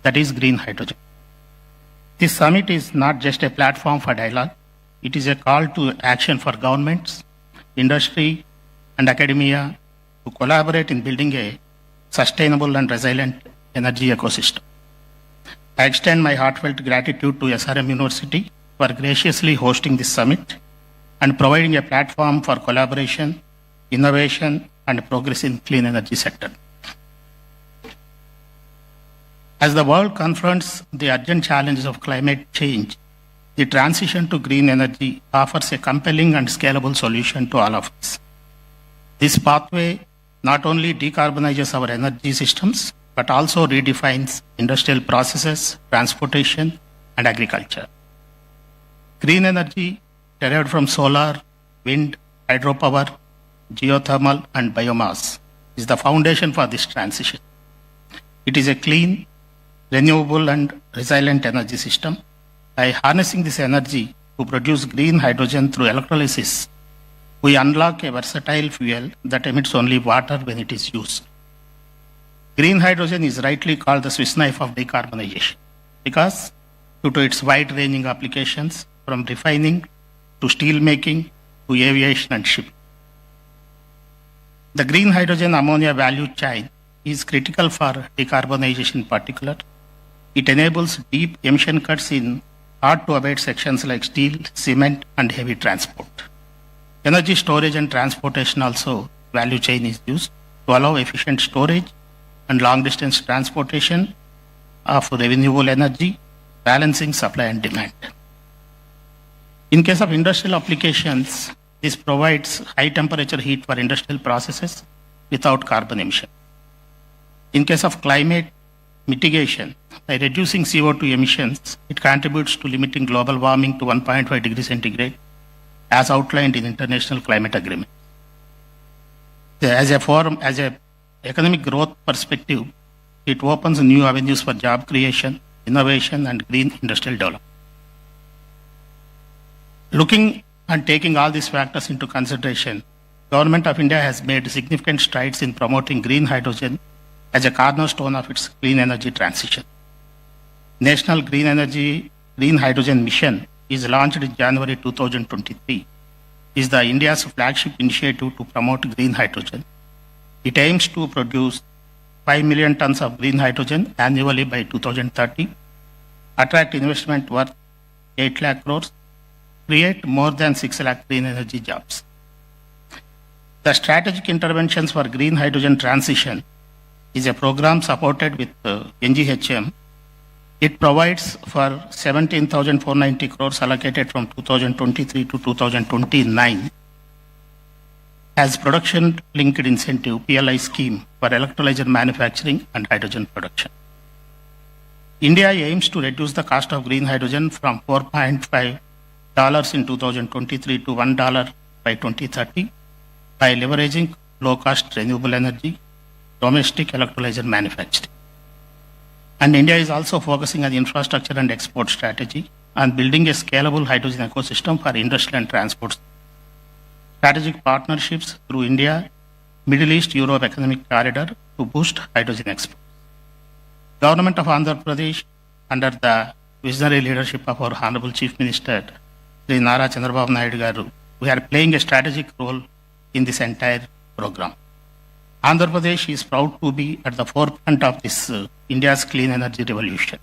Speaker 12: that is green hydrogen. This summit is not just a platform for dialogue, it is a call to action for governments, industry, and academia to collaborate in building a sustainable and resilient energy ecosystem. I extend my heartfelt gratitude to SRM University for graciously hosting this summit and providing a platform for collaboration, innovation, and progress in clean energy sector. As the world confronts the urgent challenges of climate change, the transition to green energy offers a compelling and scalable solution to all of us. This pathway not only decarbonizes our energy systems, but also redefines industrial processes, transportation, and agriculture. Green energy derived from solar, wind, hydropower, geothermal, and biomass is the foundation for this transition. It is a clean, renewable, and resilient energy system. By harnessing this energy to produce green hydrogen through electrolysis, we unlock a versatile fuel that emits only water when it is used. Green hydrogen is rightly called the Swiss knife of decarbonization because, due to its wide-ranging applications from refining to steel making to aviation and shipping. The green hydrogen ammonia value chain is critical for decarbonization in particular. It enables deep emission cuts in hard-to-abate sections like steel, cement, and heavy transport. Energy storage and transportation also value chain is used to allow efficient storage and long-distance transportation of renewable energy, balancing supply and demand. In case of industrial applications, this provides high-temperature heat for industrial processes without carbon emission. In case of climate mitigation, by reducing CO2 emissions, it contributes to limiting global warming to 1.5 degrees centigrade, as outlined in international climate agreement. As a economic growth perspective, it opens new avenues for job creation, innovation, and green industrial development. Looking and taking all these factors into consideration, Government of India has made significant strides in promoting green hydrogen as a cornerstone of its clean energy transition. National Green Hydrogen Mission is launched in January 2023. Is the India's flagship initiative to promote green hydrogen. It aims to produce 5 million tons of green hydrogen annually by 2030, attract investment worth 8 lakh crores, create more than 6 lakh green energy jobs. The Strategic Interventions for Green Hydrogen Transition is a program supported with NGHM. It provides for 17,490 crores allocated from 2023 to 2029 as production-linked incentive (PLI) scheme for electrolyzer manufacturing and hydrogen production. India aims to reduce the cost of green hydrogen from $4.5 in 2023 to $1 by 2030 by leveraging low-cost renewable energy, domestic electrolyzer manufacturing. And India is also focusing on infrastructure and export strategy and building a scalable hydrogen ecosystem for industry and transport. Strategic partnerships through India, Middle East, Europe Economic Corridor to boost hydrogen exports. Government of Andhra Pradesh, under the visionary leadership of our Honorable Chief Minister, Sri Nara Chandrababu Naidu Garu, we are playing a strategic role in this entire program. Andhra Pradesh is proud to be at the forefront of this India's clean energy revolution.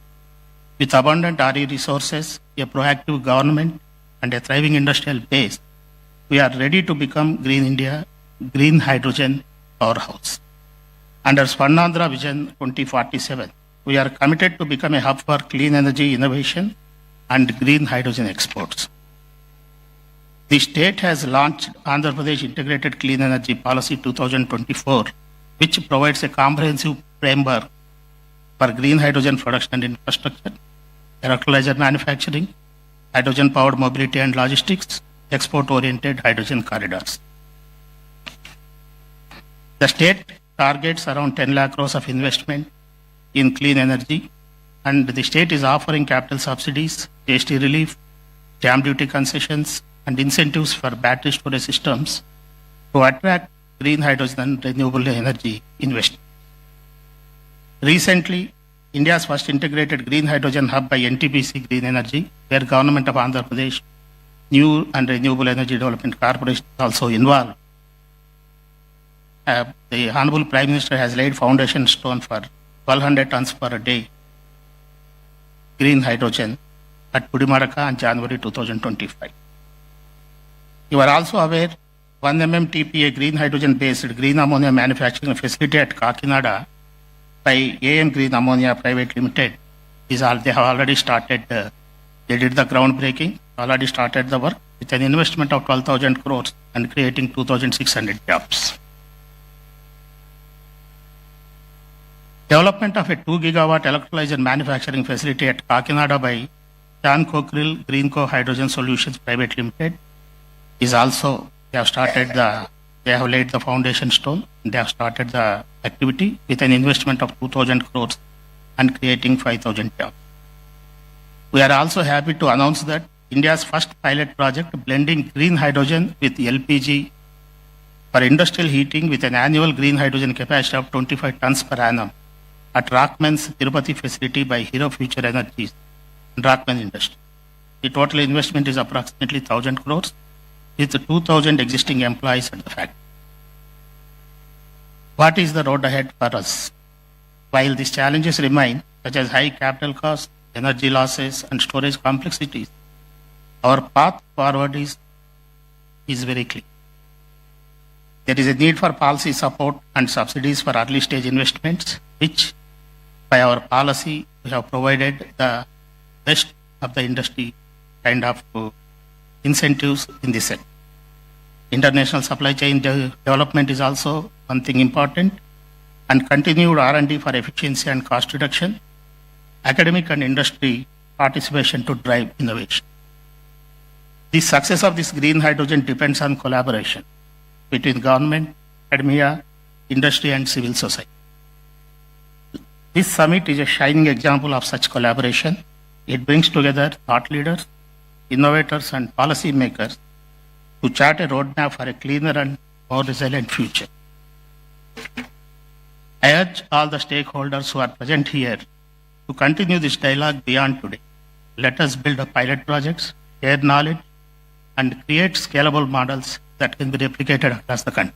Speaker 12: With abundant RE resources, a proactive government, and a thriving industrial base, we are ready to become Green India, green hydrogen powerhouse. Under Swarnandhra Vision 2047, we are committed to become a hub for clean energy innovation and green hydrogen exports. The state has launched Andhra Pradesh Integrated Clean Energy Policy 2024, which provides a comprehensive framework for green hydrogen production and infrastructure, electrolyzer manufacturing, hydrogen-powered mobility and logistics, export-oriented hydrogen corridors. The state targets around 10 lakh crores of investment in clean energy, and the state is offering capital subsidies, GST relief, stamp duty concessions, and incentives for battery storage systems to attract green hydrogen and renewable energy investment. Recently, India's first integrated green hydrogen hub by NTPC Green Energy, where Government of Andhra Pradesh, New and Renewable Energy Development Corporation is also involved. The Honorable Prime Minister has laid foundation stone for 1,200 tons per day green hydrogen at Pudimadaka in January 2025. You are also aware 1 MMTPA green hydrogen based green ammonia manufacturing facility at Kakinada by AM Green Ammonia Private Limited they have already started. They did the groundbreaking, already started the work with an investment of 12,000 crores and creating 2,600 jobs. Development of a 2 gigawatt electrolyzer manufacturing facility at Kakinada by Chan Cockerill Greenco Hydrogen Solutions Private Limited is also, they have laid the foundation stone, they have started the activity with an investment of 2,000 crores and creating 5,000 jobs. We are also happy to announce that India's first pilot project blending green hydrogen with LPG for industrial heating with an annual green hydrogen capacity of 25 tons per annum at Rockman's Tirupati facility by Hero Future Energies and Rockman Industry. The total investment is approximately 1,000 crores with 2,000 existing employees at the factory. What is the road ahead for us? While these challenges remain, such as high capital costs, energy losses, and storage complexities, our path forward is very clear. There is a need for policy support and subsidies for early stage investments, which by our policy we have provided the best of the industry kind of incentives in this sector. International supply chain development is also one thing important, and continued R&D for efficiency and cost reduction, academic and industry participation to drive innovation. The success of this green hydrogen depends on collaboration between government, academia, industry, and civil society. This summit is a shining example of such collaboration. It brings together thought leaders, innovators, and policy makers to chart a roadmap for a cleaner and more resilient future. I urge all the stakeholders who are present here to continue this dialogue beyond today. Let us build pilot projects, share knowledge, and create scalable models that can be replicated across the country.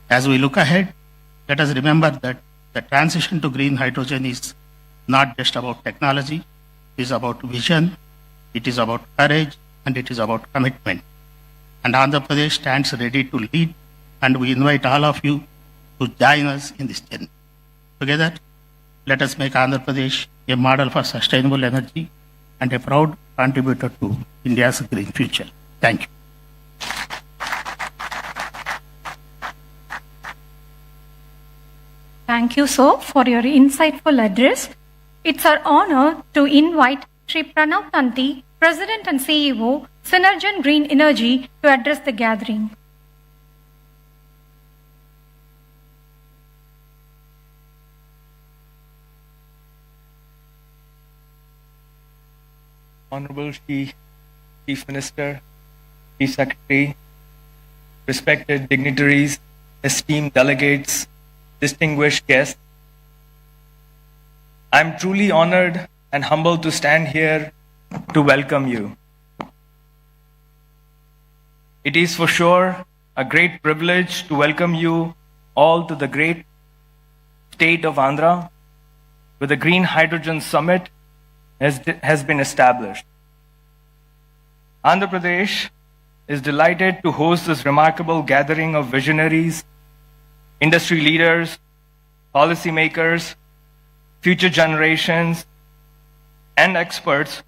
Speaker 12: As we look ahead, let us remember that the transition to green hydrogen is not just about technology, it is about vision, it is about courage, and it is about commitment. And Andhra Pradesh stands ready to lead, and we invite all of you to join us in this journey. Together, let us make Andhra Pradesh a model for sustainable energy and a proud contributor to India's green future. Thank you.
Speaker 14: Thank you, sir, for your insightful address. It's our honor to invite Sri Pranav Tanti, President and CEO, Synergen Green Energy, to address the gathering.
Speaker 4: Honorable Chief Minister, Chief Secretary, respected dignitaries, esteemed delegates, distinguished guests, I'm truly honored and humbled to stand here to welcome you. It is for sure a great privilege to welcome you all to the great state of Andhra, where the Green Hydrogen Summit has been established. Andhra Pradesh is delighted to host this remarkable gathering of visionaries, industry leaders, policymakers, future generations, and experts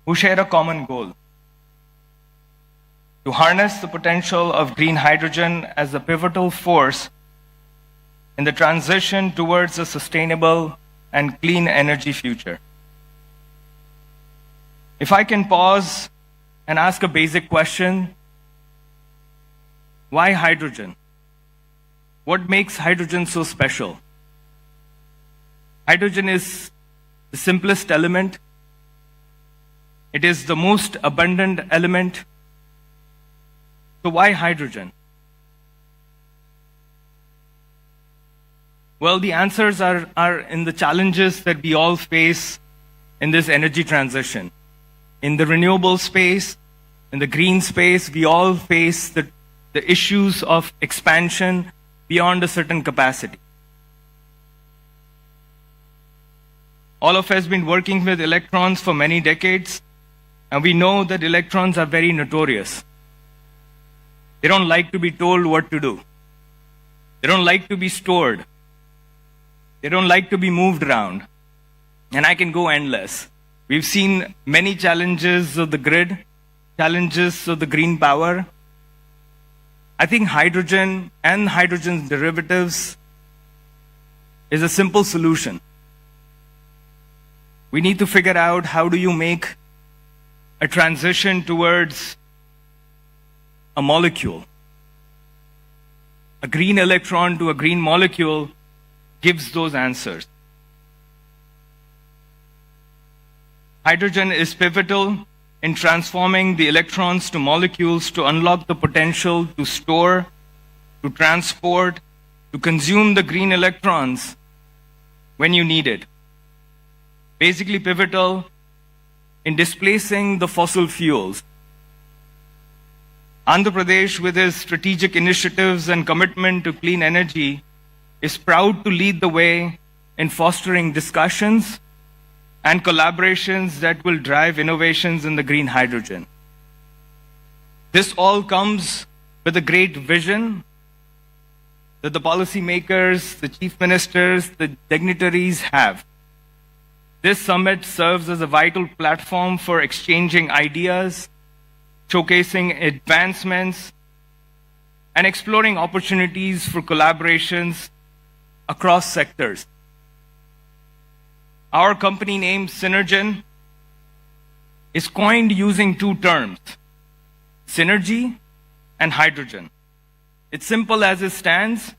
Speaker 4: who share a common goal: to harness the potential of green hydrogen as a pivotal force in the transition towards a sustainable and clean energy future. If I can pause and ask a basic question. Why hydrogen? What makes hydrogen so special? Hydrogen is the simplest element. It is the most abundant element. So why hydrogen? Well, the answers are in the challenges that we all face in this energy transition. In the renewable space, in the green space, we all face the issues of expansion beyond a certain capacity. All of us have been working with electrons for many decades, and we know that electrons are very notorious. They don't like to be told what to do. They don't like to be stored. They don't like to be moved around. And I can go endless. We've seen many challenges of the grid, challenges of the green power. I think hydrogen and hydrogen's derivatives is a simple solution. We need to figure out how do you make a transition towards a molecule. A green electron to a green molecule gives those answers. Hydrogen is pivotal in transforming the electrons to molecules to unlock the potential to store, to transport, to consume the green electrons when you need it. Basically pivotal in displacing the fossil fuels. Andhra Pradesh, with its strategic initiatives and commitment to clean energy, is proud to lead the way in fostering discussions and collaborations that will drive innovations in the green hydrogen. This all comes with a great vision that the policymakers, the chief ministers, the dignitaries have. This summit serves as a vital platform for exchanging ideas, showcasing advancements, and exploring opportunities for collaborations across sectors. Our company name, Synergen, is coined using two terms, synergy and hydrogen. It's simple as it stands.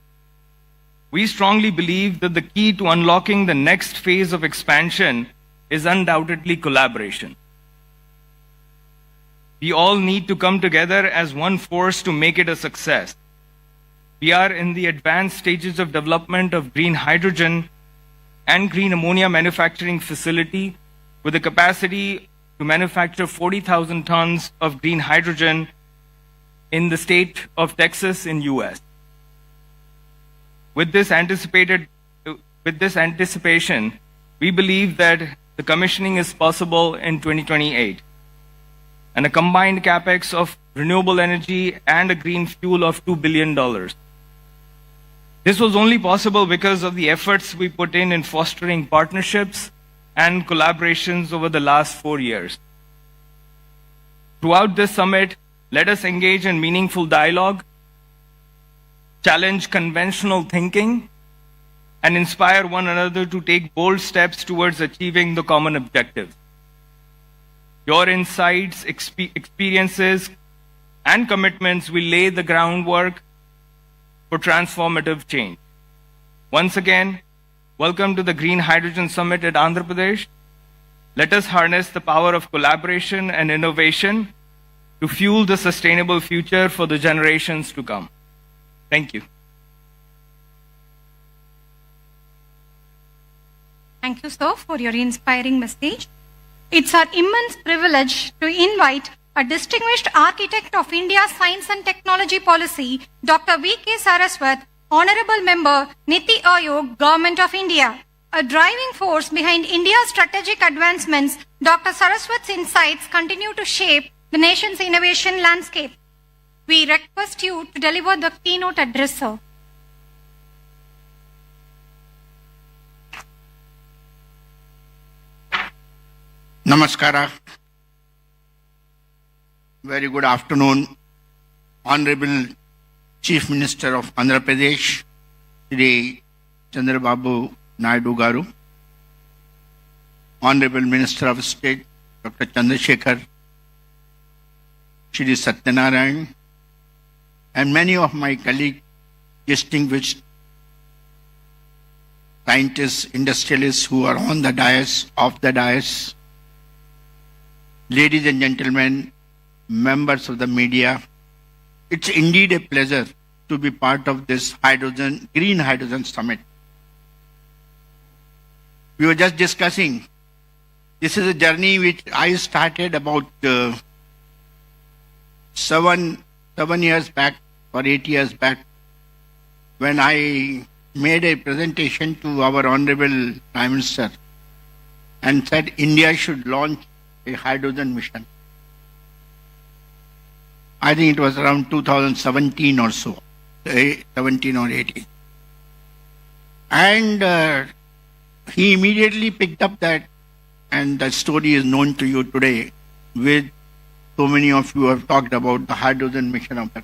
Speaker 4: We strongly believe that the key to unlocking the next phase of expansion is undoubtedly collaboration. We all need to come together as one force to make it a success. We are in the advanced stages of development of green hydrogen and green ammonia manufacturing facility with the capacity to manufacture 40,000 tons of green hydrogen in the state of Texas in US. With this anticipation, we believe that the commissioning is possible in 2028, and a combined capex of renewable energy and a green fuel of $2 billion. This was only possible because of the efforts we put in fostering partnerships and collaborations over the last 4 years. Throughout this summit, let us engage in meaningful dialogue, challenge conventional thinking, and inspire one another to take bold steps towards achieving the common objectives. Your insights, experiences, and commitments will lay the groundwork for transformative change. Once again, welcome to the Green Hydrogen Summit at Andhra Pradesh. Let us harness the power of collaboration and innovation to fuel the sustainable future for the generations to come. Thank you.
Speaker 14: Thank you, sir, for your inspiring message. It's our immense privilege to invite a distinguished architect of India's science and technology policy, Dr. V.K. Saraswat, Honorable Member, Niti Ayog, Government of India. A driving force behind India's strategic advancements, Dr. Saraswat's insights continue to shape the nation's innovation landscape. We request you to deliver the keynote address, sir.
Speaker 5: Namaskara. Very good afternoon, Honorable Chief Minister of Andhra Pradesh, Shri Chandrababu Naidu Garu, Honorable Minister of State, Dr. Chandrasekhar, Shri Satyanarayan, and many of my colleagues, distinguished scientists, industrialists who are on the dais, off the dais, ladies and gentlemen, members of the media, it's indeed a pleasure to be part of this green hydrogen summit. We were just discussing, this is a journey which I started about 7 years back or 8 years back, when I made a presentation to our Honorable Prime Minister and said India should launch a hydrogen mission. I think it was around 2017 or so, 17 or 18. And he immediately picked up that, and the story is known to you today, with so many of you have talked about the hydrogen mission of that.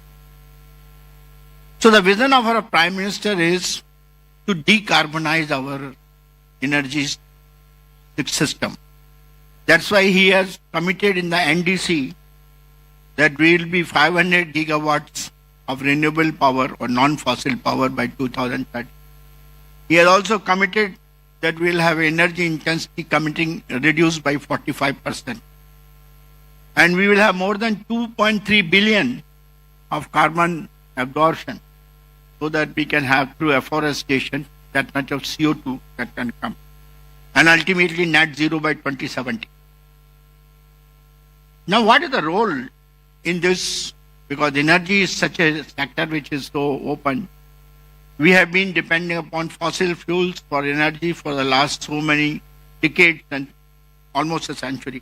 Speaker 5: So the vision of our Prime Minister is to decarbonize our energy system. That's why he has committed in the NDC that we will be 500 gigawatts of renewable power or non-fossil power by 2030. He has also committed that we will have energy intensity reduced by 45%. And we will have more than 2.3 billion of carbon absorption, so that we can have, through afforestation, that much of CO2 that can come. And ultimately net zero by 2070. Now what is the role in this? Because energy is such a sector which is so open. We have been depending upon fossil fuels for energy for the last so many decades and almost a century.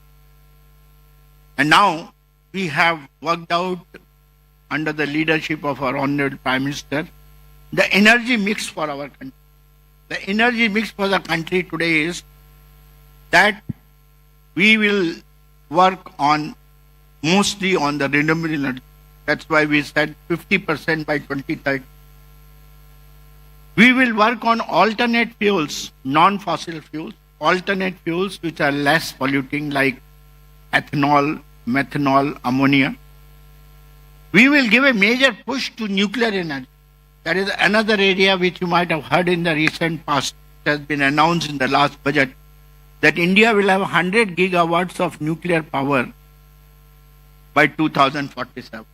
Speaker 5: And now we have worked out, under the leadership of our Honorable Prime Minister, the energy mix for our country. The energy mix for the country today is that we will work on mostly on the renewable energy. That's why we said 50% by 2030. We will work on alternate fuels, non-fossil fuels, alternate fuels which are less polluting, like ethanol, methanol, ammonia. We will give a major push to nuclear energy. That is another area which you might have heard in the recent past. It has been announced in the last budget that India will have 100 gigawatts of nuclear power by 2047.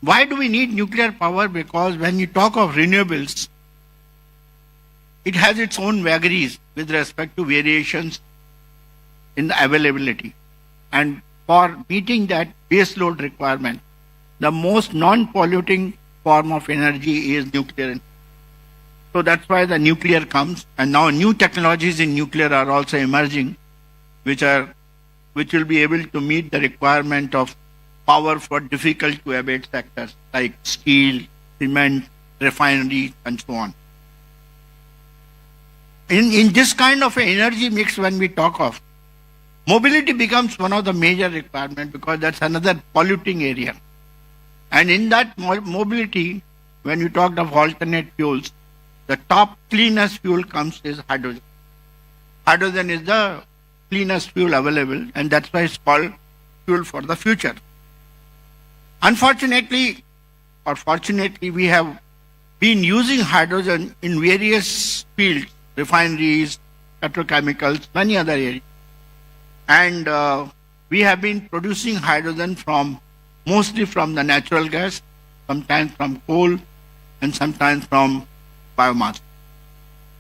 Speaker 5: Why do we need nuclear power? Because when you talk of renewables, it has its own vagaries with respect to variations in the availability. And for meeting that base load requirement, the most non-polluting form of energy is nuclear. So that's why the nuclear comes, and now new technologies in nuclear are also emerging, which will be able to meet the requirement of power for difficult to abate sectors like steel, cement, refinery, and so on. In this kind of an energy mix, when we talk of, mobility becomes one of the major requirements, because that's another polluting area. And in that mobility, when you talked of alternate fuels, the top cleanest fuel comes is hydrogen. Hydrogen is the cleanest fuel available, and that's why it's called fuel for the future. Unfortunately, or fortunately, we have been using hydrogen in various fields, refineries, petrochemicals, many other areas. And we have been producing hydrogen mostly from the natural gas, sometimes from coal, and sometimes from biomass.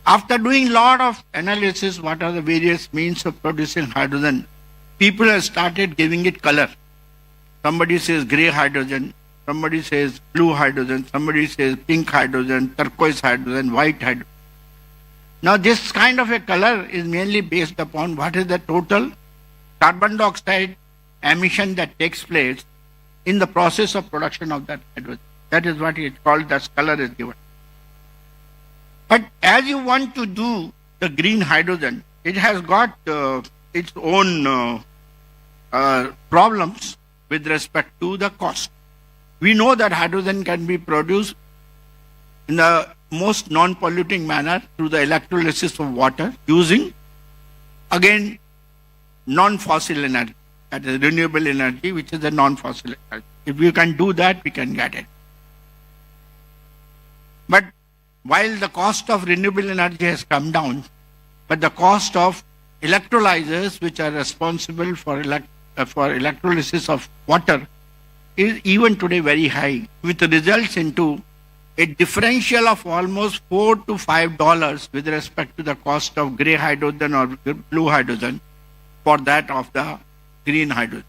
Speaker 5: After doing a lot of analysis, what are the various means of producing hydrogen, people have started giving it color. Somebody says grey hydrogen, somebody says blue hydrogen, somebody says pink hydrogen, turquoise hydrogen, white hydrogen. Now this kind of a color is mainly based upon what is the total carbon dioxide emission that takes place in the process of production of that hydrogen. That is what it's called, that color is given. But as you want to do the green hydrogen, it has got its own problems with respect to the cost. We know that hydrogen can be produced in the most non-polluting manner through the electrolysis of water using, again, non-fossil energy. that is renewable energy, which is a non-fossil energy. If we can do that, we can get it. But while the cost of renewable energy has come down, but the cost of electrolyzers, which are responsible for electrolysis of water, is even today very high, which results into a differential of almost $4 to $5 with respect to the cost of grey hydrogen or blue hydrogen for that of the green hydrogen.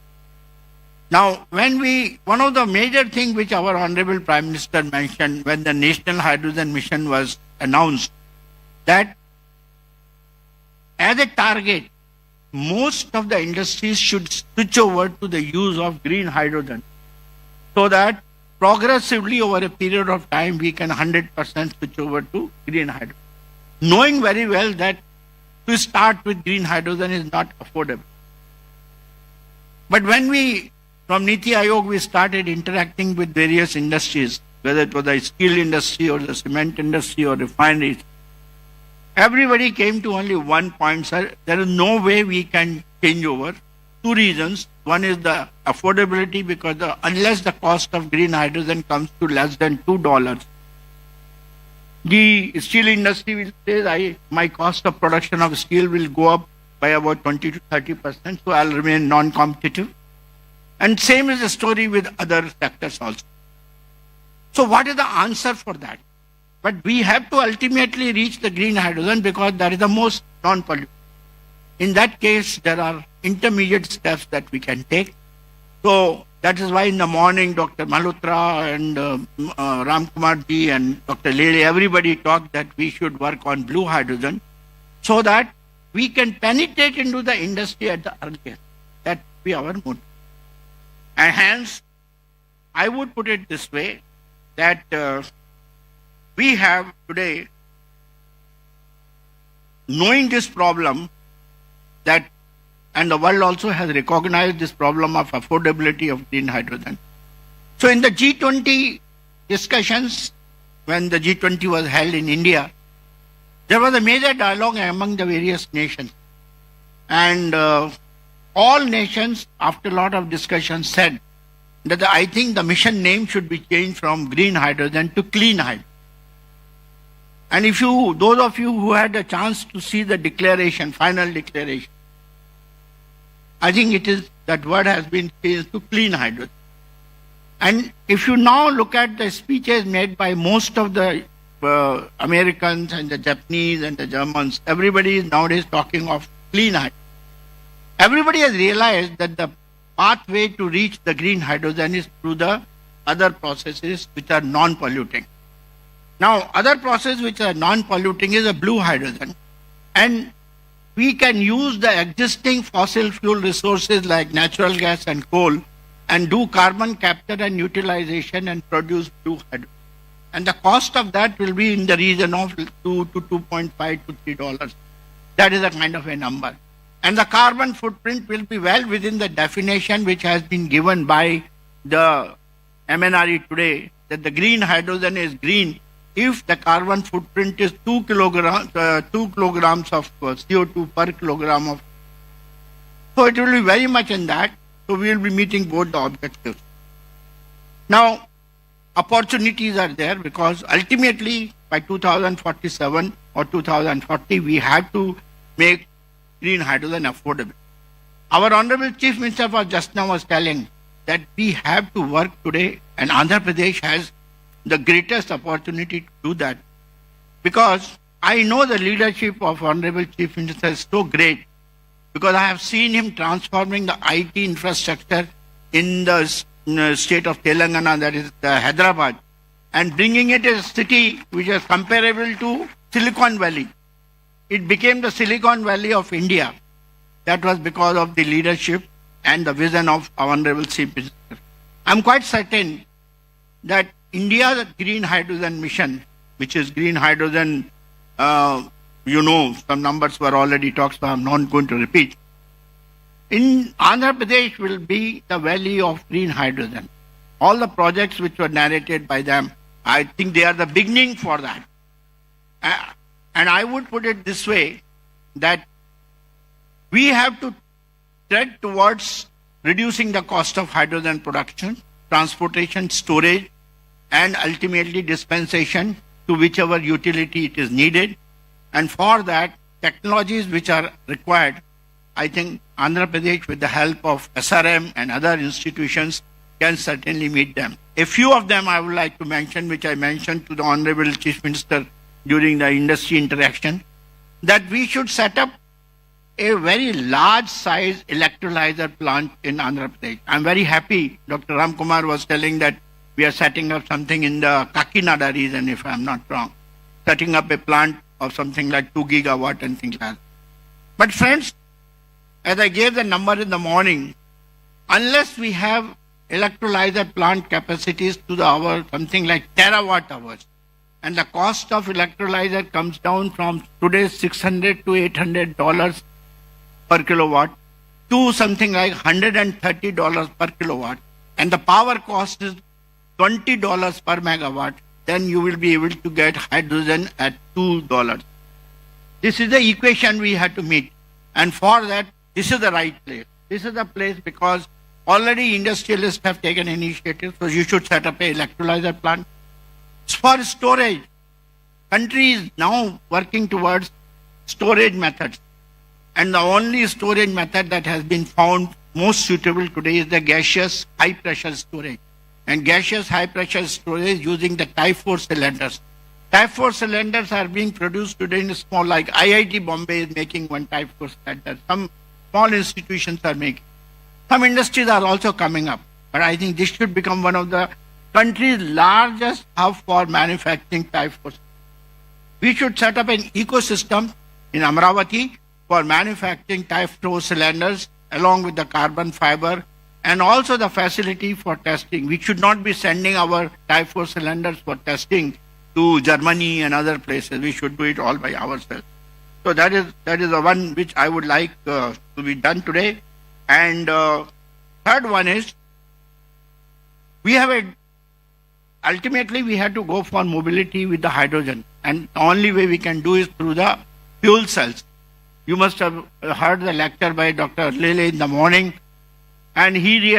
Speaker 5: Now, one of the major things which our Honorable Prime Minister mentioned when the National Hydrogen Mission was announced, that as a target, most of the industries should switch over to the use of green hydrogen, so that progressively over a period of time we can 100% switch over to green hydrogen. Knowing very well that to start with green hydrogen is not affordable. But when from Niti Aayog, we started interacting with various industries, whether it was the steel industry or the cement industry or refineries, everybody came to only one point, sir. There is no way we can change over. Two reasons. One is the affordability, because unless the cost of green hydrogen comes to less than $2, the steel industry will say, my cost of production of steel will go up by about 20 to 30%, so I'll remain non-competitive. And same is the story with other sectors also. So what is the answer for that? But we have to ultimately reach the green hydrogen because that is the most non-polluting. In that case, there are intermediate steps that we can take. So that is why in the morning, Dr. Malhotra and Ram Kumar ji and Dr. Lele, everybody talked that we should work on blue hydrogen so that we can penetrate into the industry at the earliest. That will be our motive. And hence, I would put it this way, that we have today, knowing this problem, that, and the world also has recognized this problem of affordability of green hydrogen. So in the G20 discussions, when the G20 was held in India, there was a major dialogue among the various nations. And all nations, after a lot of discussion, said that I think the mission name should be changed from green hydrogen to clean hydrogen. And if those of you who had a chance to see the declaration, final declaration, I think that word has been changed to clean hydrogen. And if you now look at the speeches made by most of the Americans and the Japanese and the Germans, everybody is nowadays talking of clean hydrogen. Everybody has realized that the pathway to reach the green hydrogen is through the other processes which are non-polluting. Now, other process which are non-polluting is a blue hydrogen. And we can use the existing fossil fuel resources like natural gas and coal and do carbon capture and utilization and produce blue hydrogen. And the cost of that will be in the region of $2 to $2.5 to $3. That is a kind of a number. And the carbon footprint will be well within the definition which has been given by the MNRE today, that the green hydrogen is green if the carbon footprint is 2 kilograms of CO2 per kilogram of. So it will be very much in that. So we will be meeting both the objectives. Now, opportunities are there because ultimately by 2047 or 2040, we have to make green hydrogen affordable. Our Honorable Chief Minister just now was telling that we have to work today, and Andhra Pradesh has the greatest opportunity to do that, because I know the leadership of Honorable Chief Minister is so great, because I have seen him transforming the IT infrastructure in the state of Telangana, that is Hyderabad, and bringing it as a city which is comparable to Silicon Valley. It became the Silicon Valley of India. That was because of the leadership and the vision of our Honorable Chief Minister. I'm quite certain that India's green hydrogen mission, which is green hydrogen, some numbers were already talked, so I'm not going to repeat. In Andhra Pradesh will be the valley of green hydrogen. All the projects which were narrated by them, I think they are the beginning for that. And I would put it this way, that we have to tread towards reducing the cost of hydrogen production, transportation, storage, and ultimately dispensation to whichever utility it is needed. And for that, technologies which are required, I think Andhra Pradesh, with the help of SRM and other institutions, can certainly meet them. A few of them I would like to mention, which I mentioned to the Honorable Chief Minister during the industry interaction, that we should set up a very large size electrolyzer plant in Andhra Pradesh. I'm very happy Dr. Ramkumar was telling that we are setting up something in the Kakinada region, if I'm not wrong, setting up a plant of something like 2 gigawatt and things like that. But friends, as I gave the number in the morning, unless we have electrolyzer plant capacities to the hour, something like terawatt hours, and the cost of electrolyzer comes down from today's $600 to $800 per kilowatt to something like $130 per kilowatt, and the power cost is $20 per megawatt, then you will be able to get hydrogen at $2. This is the equation we had to meet, and for that, this is the right place. This is the place because already industrialists have taken initiative, so you should set up an electrolyzer plant. For storage, country is now working towards storage methods. And the only storage method that has been found most suitable today is the gaseous high pressure storage. And gaseous high pressure storage using the Type 4 cylinders. Type 4 cylinders are being produced today in small, like IIT Bombay is making one Type 4 cylinder. Some small institutions are making. Some industries are also coming up. But I think this should become one of the country's largest hub for manufacturing Type 4. We should set up an ecosystem in Amaravati for manufacturing Type 4 cylinders along with the carbon fiber and also the facility for testing. We should not be sending our Type 4 cylinders for testing to Germany and other places. We should do it all by ourselves. So that is the one which I would like to be done today. And third one is, ultimately we had to go for mobility with the hydrogen. And the only way we can do is through the fuel cells. You must have heard the lecture by Dr. Lele in the morning. And he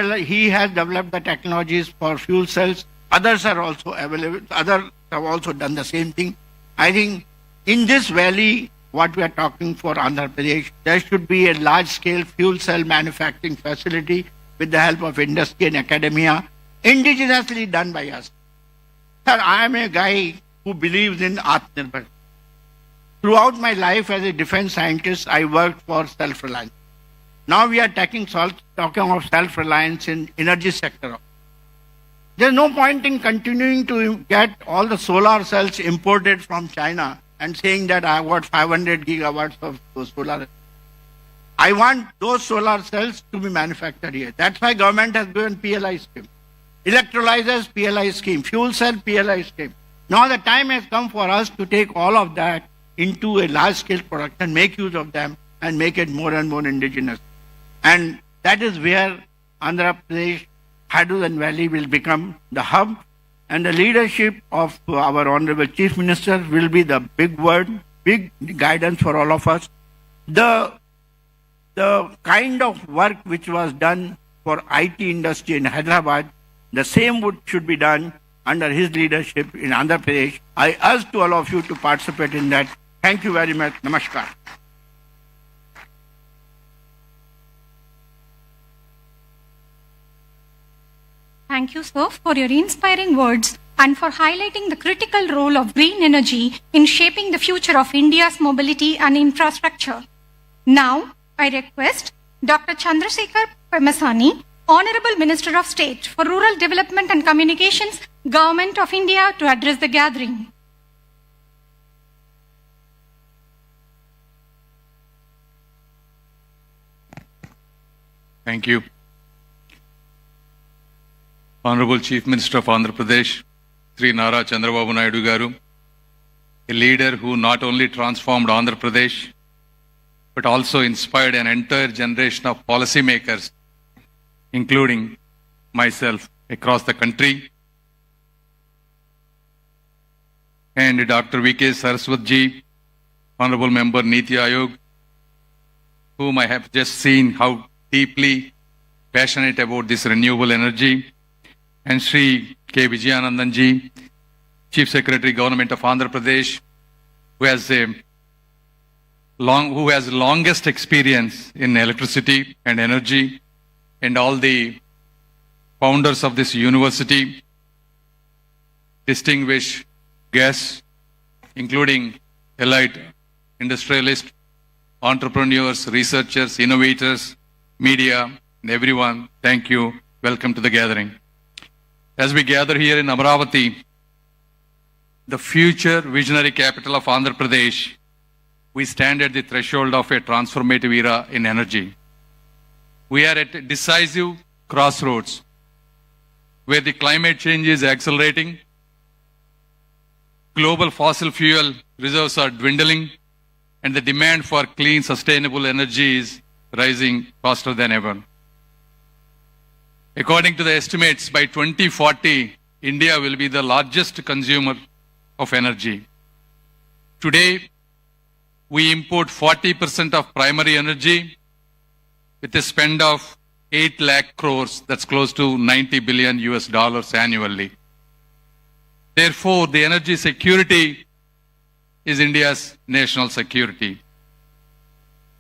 Speaker 5: has developed the technologies for fuel cells. Others are also available. Others have also done the same thing. I think in this valley, what we are talking for Andhra Pradesh, there should be a large-scale fuel cell manufacturing facility with the help of industry and academia, indigenously done by us. Sir, I am a guy who believes in Atmanirbhar. Throughout my life as a defense scientist, I worked for self-reliance. Now we are talking of self-reliance in energy sector. There is no point in continuing to get all the solar cells imported from China and saying that I got 500 gigawatts of solar. I want those solar cells to be manufactured here. That's why government has given PLI scheme. Electrolyzers, PLI scheme. Fuel cell, PLI scheme. Now the time has come for us to take all of that into a large-scale production, make use of them, and make it more and more indigenous. And that is where Andhra Pradesh Hydrogen Valley will become the hub, and the leadership of our Honorable Chief Minister will be the big word, big guidance for all of us. The kind of work which was done for IT industry in Hyderabad, the same should be done under his leadership in Andhra Pradesh. I urge to all of you to participate in that. Thank you very much. Namaskar.
Speaker 14: Thank you, sir, for your inspiring words and for highlighting the critical role of green energy in shaping the future of India's mobility and infrastructure. Now, I request Dr. Chandrasekhar Pemasani, Honorable Minister of State for Rural Development and Communications, Government of India, to address the gathering.
Speaker 15: Thank you. Honorable Chief Minister of Andhra Pradesh, Sri Nara Chandrababu Naidu Garu, a leader who not only transformed Andhra Pradesh, but also inspired an entire generation of policymakers, including myself, across the country. And Dr. V.K. Saraswatji, Honorable Member Niti Ayog, whom I have just seen how deeply passionate about this renewable energy, and Sri K. Vijayanandanji, Chief Secretary, Government of Andhra Pradesh, who has longest experience in electricity and energy, and all the founders of this university, distinguished guests, including elite industrialists, entrepreneurs, researchers, innovators, media, and everyone. Thank you. Welcome to the gathering. As we gather here in Amaravati, the future visionary capital of Andhra Pradesh, we stand at the threshold of a transformative era in energy. We are at a decisive crossroads where the climate change is accelerating, global fossil fuel reserves are dwindling, and the demand for clean, sustainable energy is rising faster than ever. According to the estimates, by 2040, India will be the largest consumer of energy. Today, we import 40% of primary energy with a spend of 8 lakh crores, that's close to $90 billion annually. Therefore, the energy security is India's national security.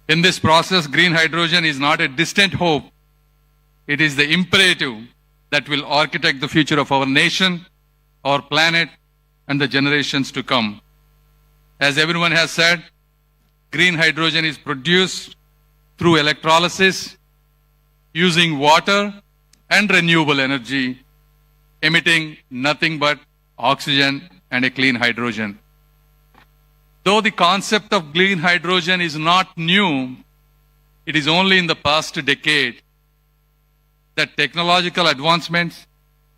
Speaker 15: In this process, green hydrogen is not a distant hope. It is the imperative that will architect the future of our nation, our planet, and the generations to come. As everyone has said, green hydrogen is produced through electrolysis, using water and renewable energy, emitting nothing but oxygen and a clean hydrogen. Though the concept of green hydrogen is not new, it is only in the past decade that technological advancements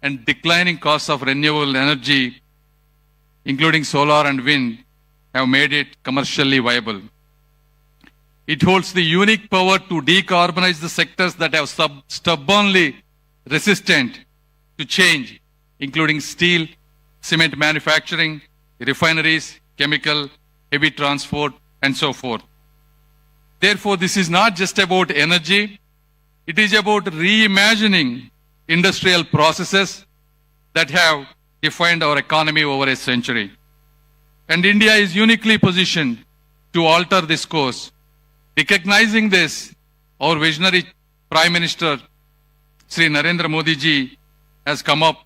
Speaker 15: and declining costs of renewable energy, including solar and wind, have made it commercially viable. It holds the unique power to decarbonize the sectors that have stubbornly resistant to change, including steel, cement manufacturing, refineries, chemical, heavy transport, and so forth. Therefore, this is not just about energy, it is about reimagining industrial processes that have defined our economy over a century. And India is uniquely positioned to alter this course. Recognizing this, our visionary Prime Minister, Sri Narendra Modi ji, has come up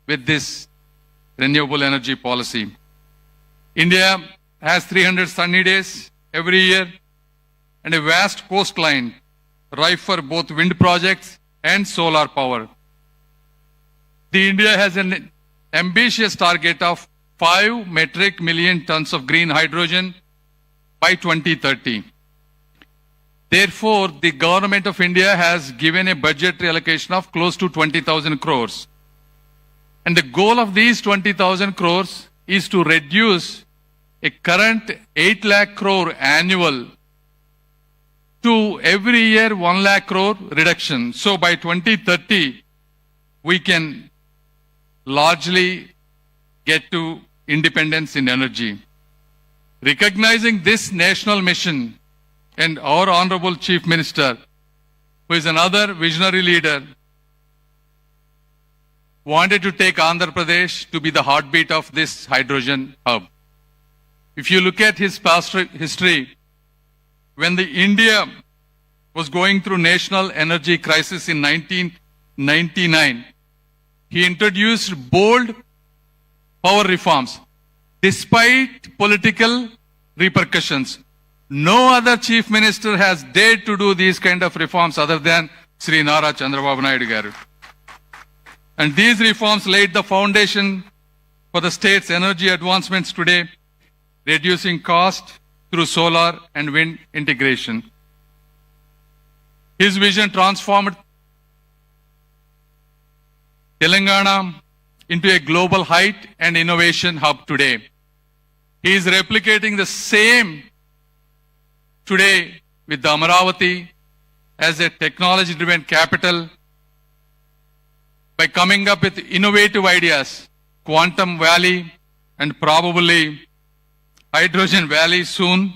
Speaker 15: with this renewable energy policy. India has 300 sunny days every year and a vast coastline ripe for both wind projects and solar power. India has an ambitious target of 5 metric million tons of green hydrogen by 2030. Therefore, the government of India has given a budgetary allocation of close to 20,000 crores. And the goal of these 20,000 crores is to reduce a current 8 lakh crore annual to every year 1 lakh crore reduction. So by 2030, we can largely get to independence in energy. Recognizing this national mission, and our Honorable Chief Minister, who is another visionary leader, wanted to take Andhra Pradesh to be the heartbeat of this hydrogen hub. If you look at his past history, when India was going through national energy crisis in 1999, he introduced bold power reforms. Despite political repercussions, no other chief minister has dared to do these kind of reforms other than Sri Nara Chandrababu Naidu garu. And these reforms laid the foundation for the state's energy advancements today, reducing cost through solar and wind integration. His vision transformed Telangana into a global height and innovation hub today. He is replicating the same today with the Amaravati as a technology-driven capital by coming up with innovative ideas, Quantum Valley and probably Hydrogen Valley soon,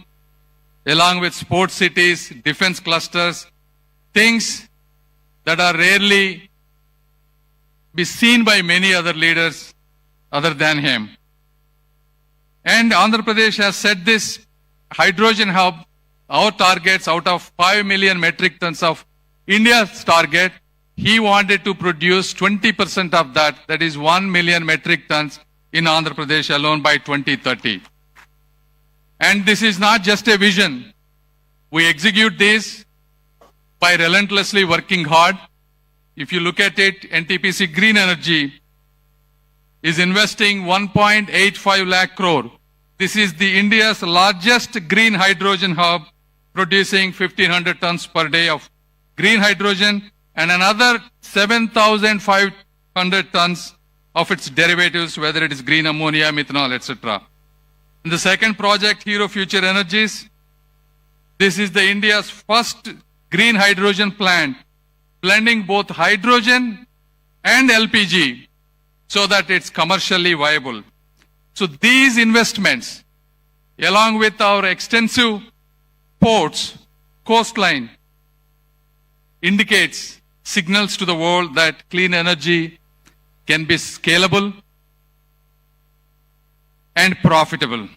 Speaker 15: along with sports cities, defense clusters, things that are rarely be seen by many other leaders other than him. And Andhra Pradesh has set this hydrogen hub, our targets out of 5 million metric tons of India's target. He wanted to produce 20% of that, that is 1 million metric tons in Andhra Pradesh alone by 2030. And this is not just a vision. We execute this by relentlessly working hard. If you look at it, NTPC Green Energy is investing 1.85 lakh crore. This is the India's largest green hydrogen hub, producing 1,500 tons per day of green hydrogen and another 7,500 tons of its derivatives, whether it is green ammonia, methanol, etc. And the second project, Hero Future Energies, this is the India's first green hydrogen plant, blending both hydrogen and LPG so that it's commercially viable. So these investments, along with our extensive ports, coastline, indicates signals to the world that clean energy can be scalable and profitable.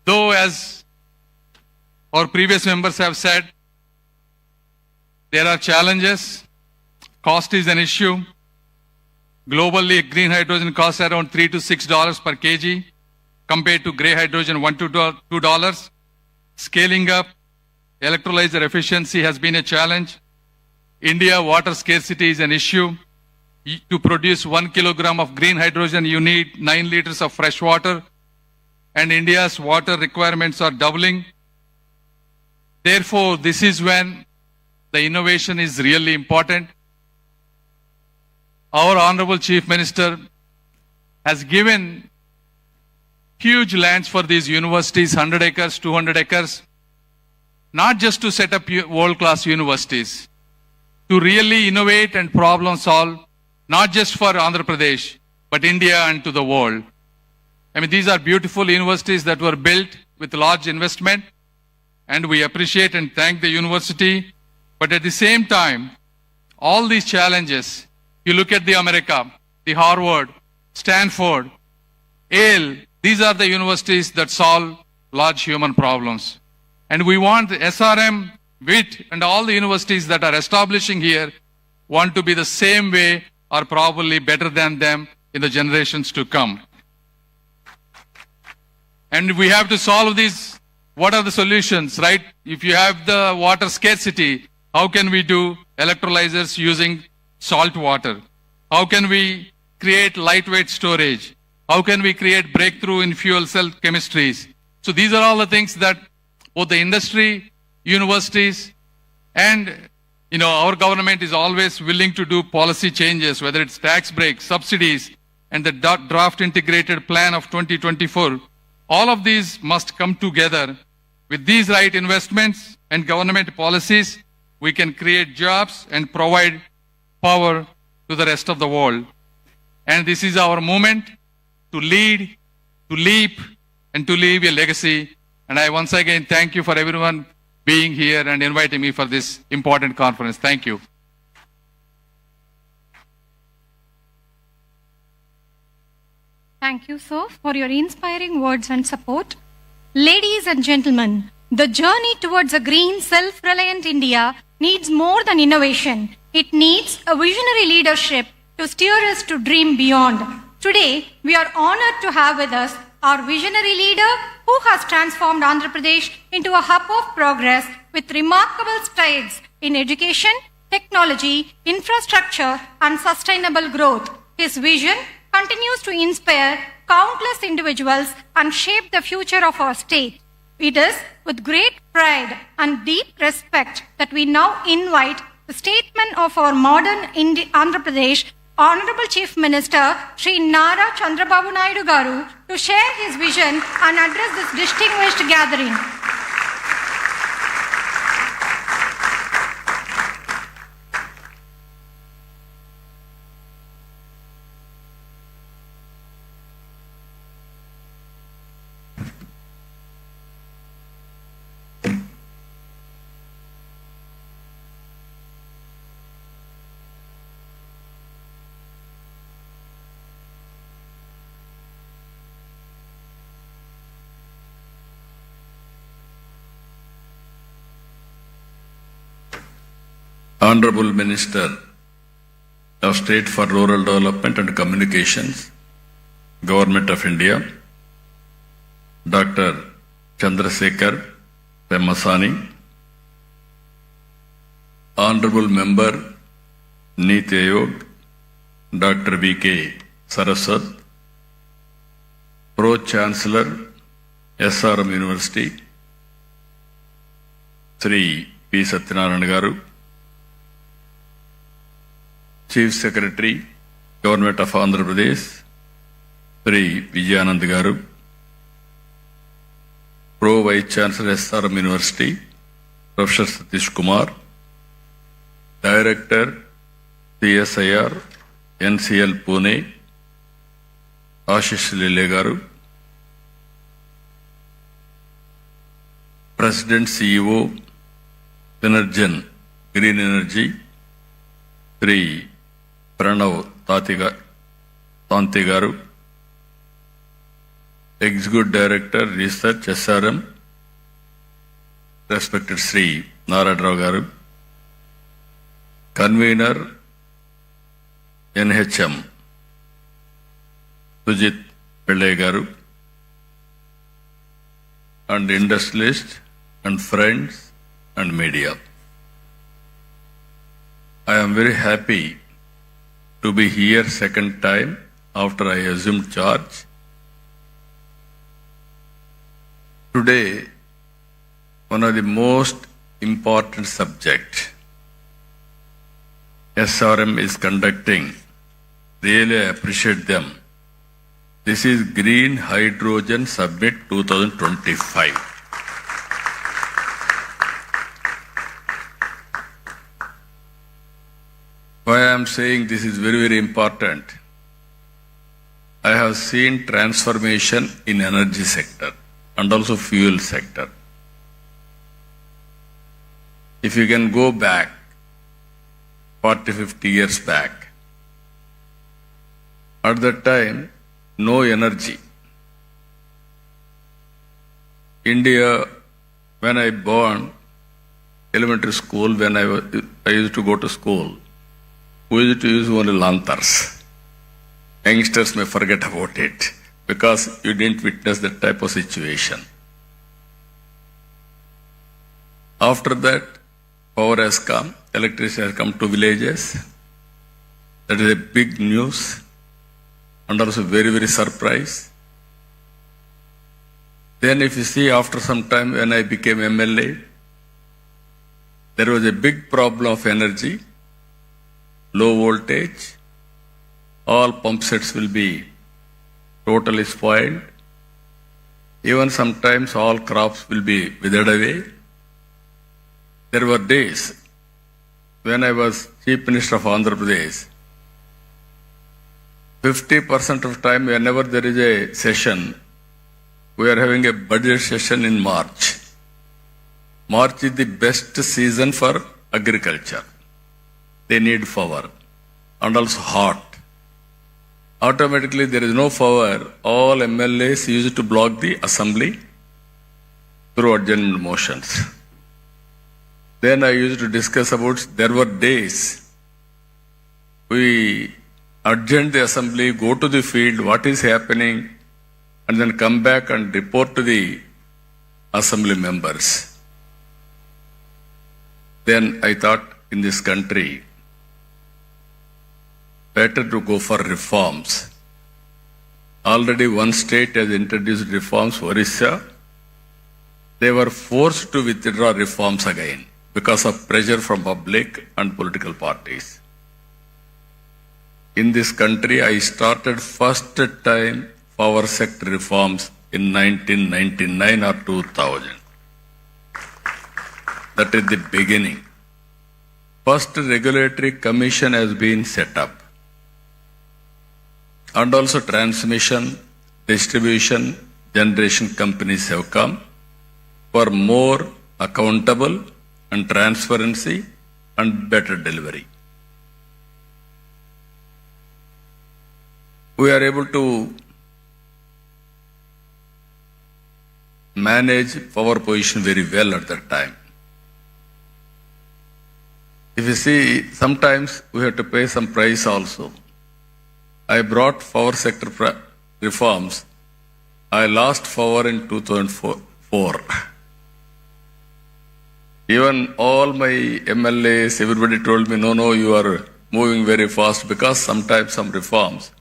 Speaker 15: Though, as our previous members have said, there are challenges. Cost is an issue. Globally, green hydrogen costs around $3 to $6 per kg, compared to grey hydrogen $1 to $2. Scaling up electrolyzer efficiency has been a challenge. India water scarcity is an issue. To produce 1 kilogram of green hydrogen, you need 9 liters of fresh water, and India's water requirements are doubling. Therefore, this is when the innovation is really important. Our Honorable Chief Minister has given huge lands for these universities, 100 acres, 200 acres, not just to set up world-class universities, to really innovate and problem solve, not just for Andhra Pradesh, but India and to the world. I mean, these are beautiful universities that were built with large investment, and we appreciate and thank the university. But at the same time, all these challenges, you look at the America, the Harvard, Stanford, Yale, these are the universities that solve large human problems. And we want the SRM, WIT, and all the universities that are establishing here want to be the same way or probably better than them in the generations to come. And we have to solve these. What are the solutions, right? If you have the water scarcity, how can we do electrolyzers using salt water? How can we create lightweight storage? How can we create breakthrough in fuel cell chemistries? So these are all the things that both the industry, universities, and our government is always willing to do policy changes, whether it's tax breaks, subsidies, and the draft integrated plan of 2024. All of these must come together. With these right investments and government policies, we can create jobs and provide power to the rest of the world. And this is our moment to lead, to leap, and to leave a legacy. And I once again thank you for everyone being here and inviting me for this important conference. Thank you.
Speaker 14: Thank you, sir, for your inspiring words and support. Ladies and gentlemen, the journey towards a green, self-reliant India needs more than innovation. It needs a visionary leadership to steer us to dream beyond. Today, we are honored to have with us our visionary leader who has transformed Andhra Pradesh into a hub of progress with remarkable strides in education, technology, infrastructure, and sustainable growth. His vision continues to inspire countless individuals and shape the future of our state. It is with great pride and deep respect that we now invite the statesman of our modern Andhra Pradesh, Honorable Chief Minister Shri Nara Chandrababu Naidu Garu, to share his vision and address this distinguished gathering.
Speaker 3: Honorable Minister of State for Rural Development and Communications, Government of India, Dr. Chandrasekhar Pemasani, Honorable Member, Niti Aayog, Dr. V.K. Saraswat, Pro-Chancellor, SRM University, Sri P. Satyanarayana Garu, Chief Secretary, Government of Andhra Pradesh, Sri Vijayanand Garu, Pro-Vice Chancellor, SRM University, Professor Satish Kumar, Director, CSIR, NCL Pune, Ashish Lile Garu, President CEO, Synergen Green Energy, Sri Pranav Tanti Garu, Executive Director, Research, SRM, respected Sri Narayana Rao Garu, Convener, NHM, Sujit Pillai Garu, and industrialists and friends and media. I am very happy to be here second time after I assumed charge. Today, one of the most important subjects SRM is conducting. Really, I appreciate them. This is Green Hydrogen Summit 2025. Why I am saying this is very, very important? I have seen transformation in energy sector and also fuel sector. If you can go back 40, 50 years back, at that time, no energy. India, when I born, elementary school, when I used to go to school, we used to use only lanterns. Youngsters may forget about it because you didn't witness that type of situation. After that, power has come, electricity has come to villages. That is a big news and also very, very surprise. Then if you see after some time when I became MLA, there was a big problem of energy, low voltage, all pump sets will be totally spoiled. Even sometimes all crops will be withered away. There were days when I was Chief Minister of Andhra Pradesh, 50% of time whenever there is a session, we are having a budget session in March. March is the best season for agriculture. They need power and also hot. Automatically there is no power. All MLAs used to block the assembly through adjournment motions. Then I used to discuss about, there were days we adjourn the assembly, go to the field, what is happening, and then come back and report to the assembly members. Then I thought in this country, better to go for reforms. Already one state has introduced reforms, Orissa. They were forced to withdraw reforms again because of pressure from public and political parties. In this country, I started first time power sector reforms in 1999 or 2000. That is the beginning. First regulatory commission has been set up. And also transmission, distribution, generation companies have come for more accountable and transparency and better delivery. We are able to manage power position very well at that time. If you see, sometimes we have to pay some price also. I brought power sector reforms. I lost power in 2004. Even all my MLAs, everybody told me, no, you are moving very fast, because sometimes some reforms,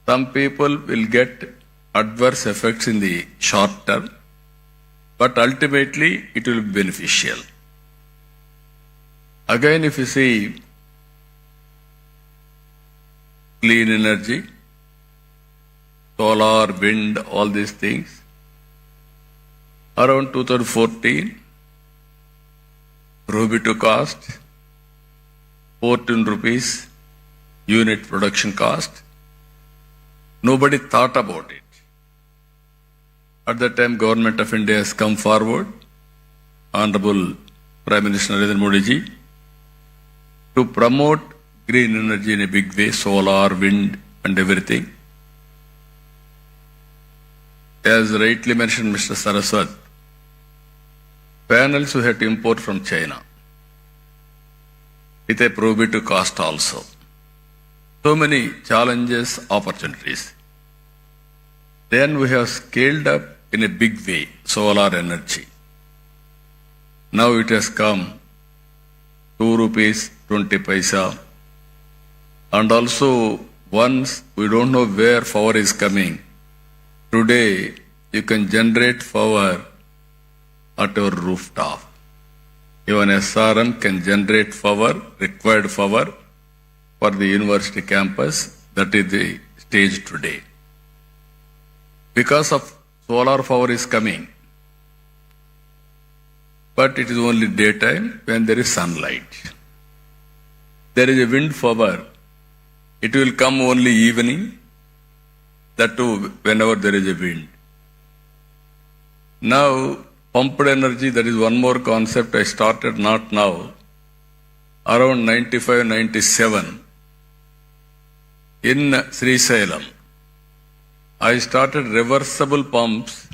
Speaker 3: some people will get adverse effects in the short term, but ultimately it will be beneficial. Again, if you see clean energy, solar, wind, all these things, around 2014, prohibitive cost, 14 rupees unit production cost. Nobody thought about it. At that time, Government of India has come forward, Honorable Prime Minister Narendra Modi ji, to promote green energy in a big way, solar, wind and everything. As rightly mentioned Mr. Saraswat, panels we had to import from China with a prohibitive cost also. So many challenges, opportunities. Then we have scaled up in a big way solar energy. Now it has come 2 rupees 20 paisa. And also, once we don't know where power is coming, today you can generate power at your rooftop. Even SRM can generate power, required power for the university campus. That is the stage today. Because of solar power is coming, but it is only daytime when there is sunlight. There is a wind power. It will come only evening, that too whenever there is a wind. Now, pumped energy, that is one more concept I started not now. Around 95, 97, in Sri Salem, I started reversible pumps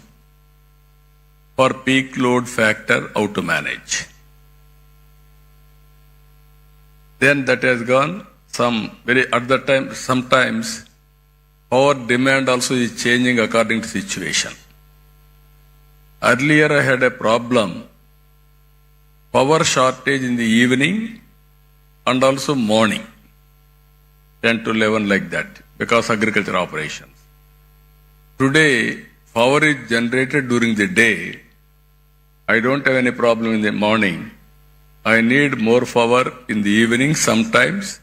Speaker 3: for peak load factor, how to manage. Then that has gone at the time, sometimes power demand also is changing according to situation. Earlier I had a problem, power shortage in the evening and also morning, 10 to 11 like that, because agriculture operations. Today, power is generated during the day. I don't have any problem in the morning. I need more power in the evening, sometimes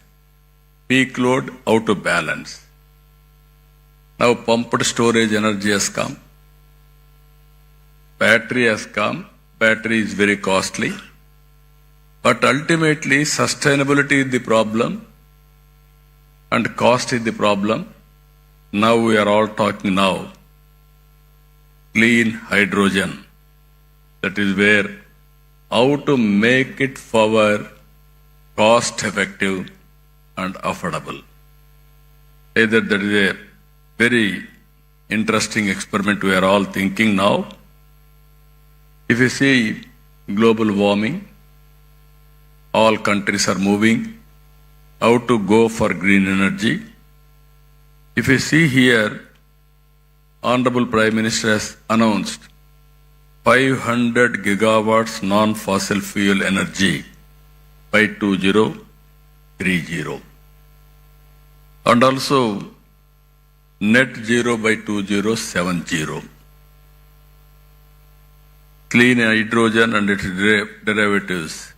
Speaker 3: peak load out of balance. Now pumped storage energy has come. Battery has come. Battery is very costly. But ultimately, sustainability is the problem and cost is the problem. Now we are all talking now. Clean hydrogen. That is where how to make it power cost effective and affordable. Either that is a very interesting experiment we are all thinking now. If you see global warming, all countries are moving how to go for green energy. If you see here, Honorable Prime Minister has announced 500 gigawatts non-fossil fuel energy by 2030. And also net zero by 2070. Clean hydrogen and its derivatives.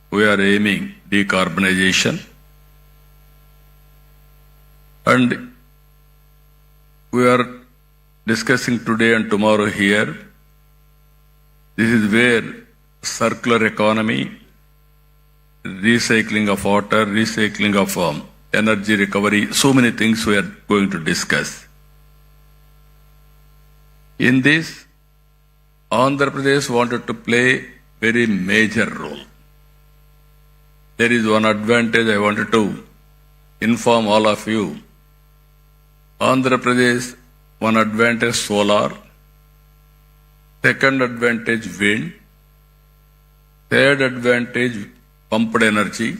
Speaker 3: We are aiming decarbonization. And we are discussing today and tomorrow here. This is where circular economy, recycling of water, recycling of energy recovery, so many things we are going to discuss. In this, Andhra Pradesh wanted to play very major role. There is one advantage I wanted to inform all of you. Andhra Pradesh, one advantage solar, second advantage wind, third advantage pumped energy.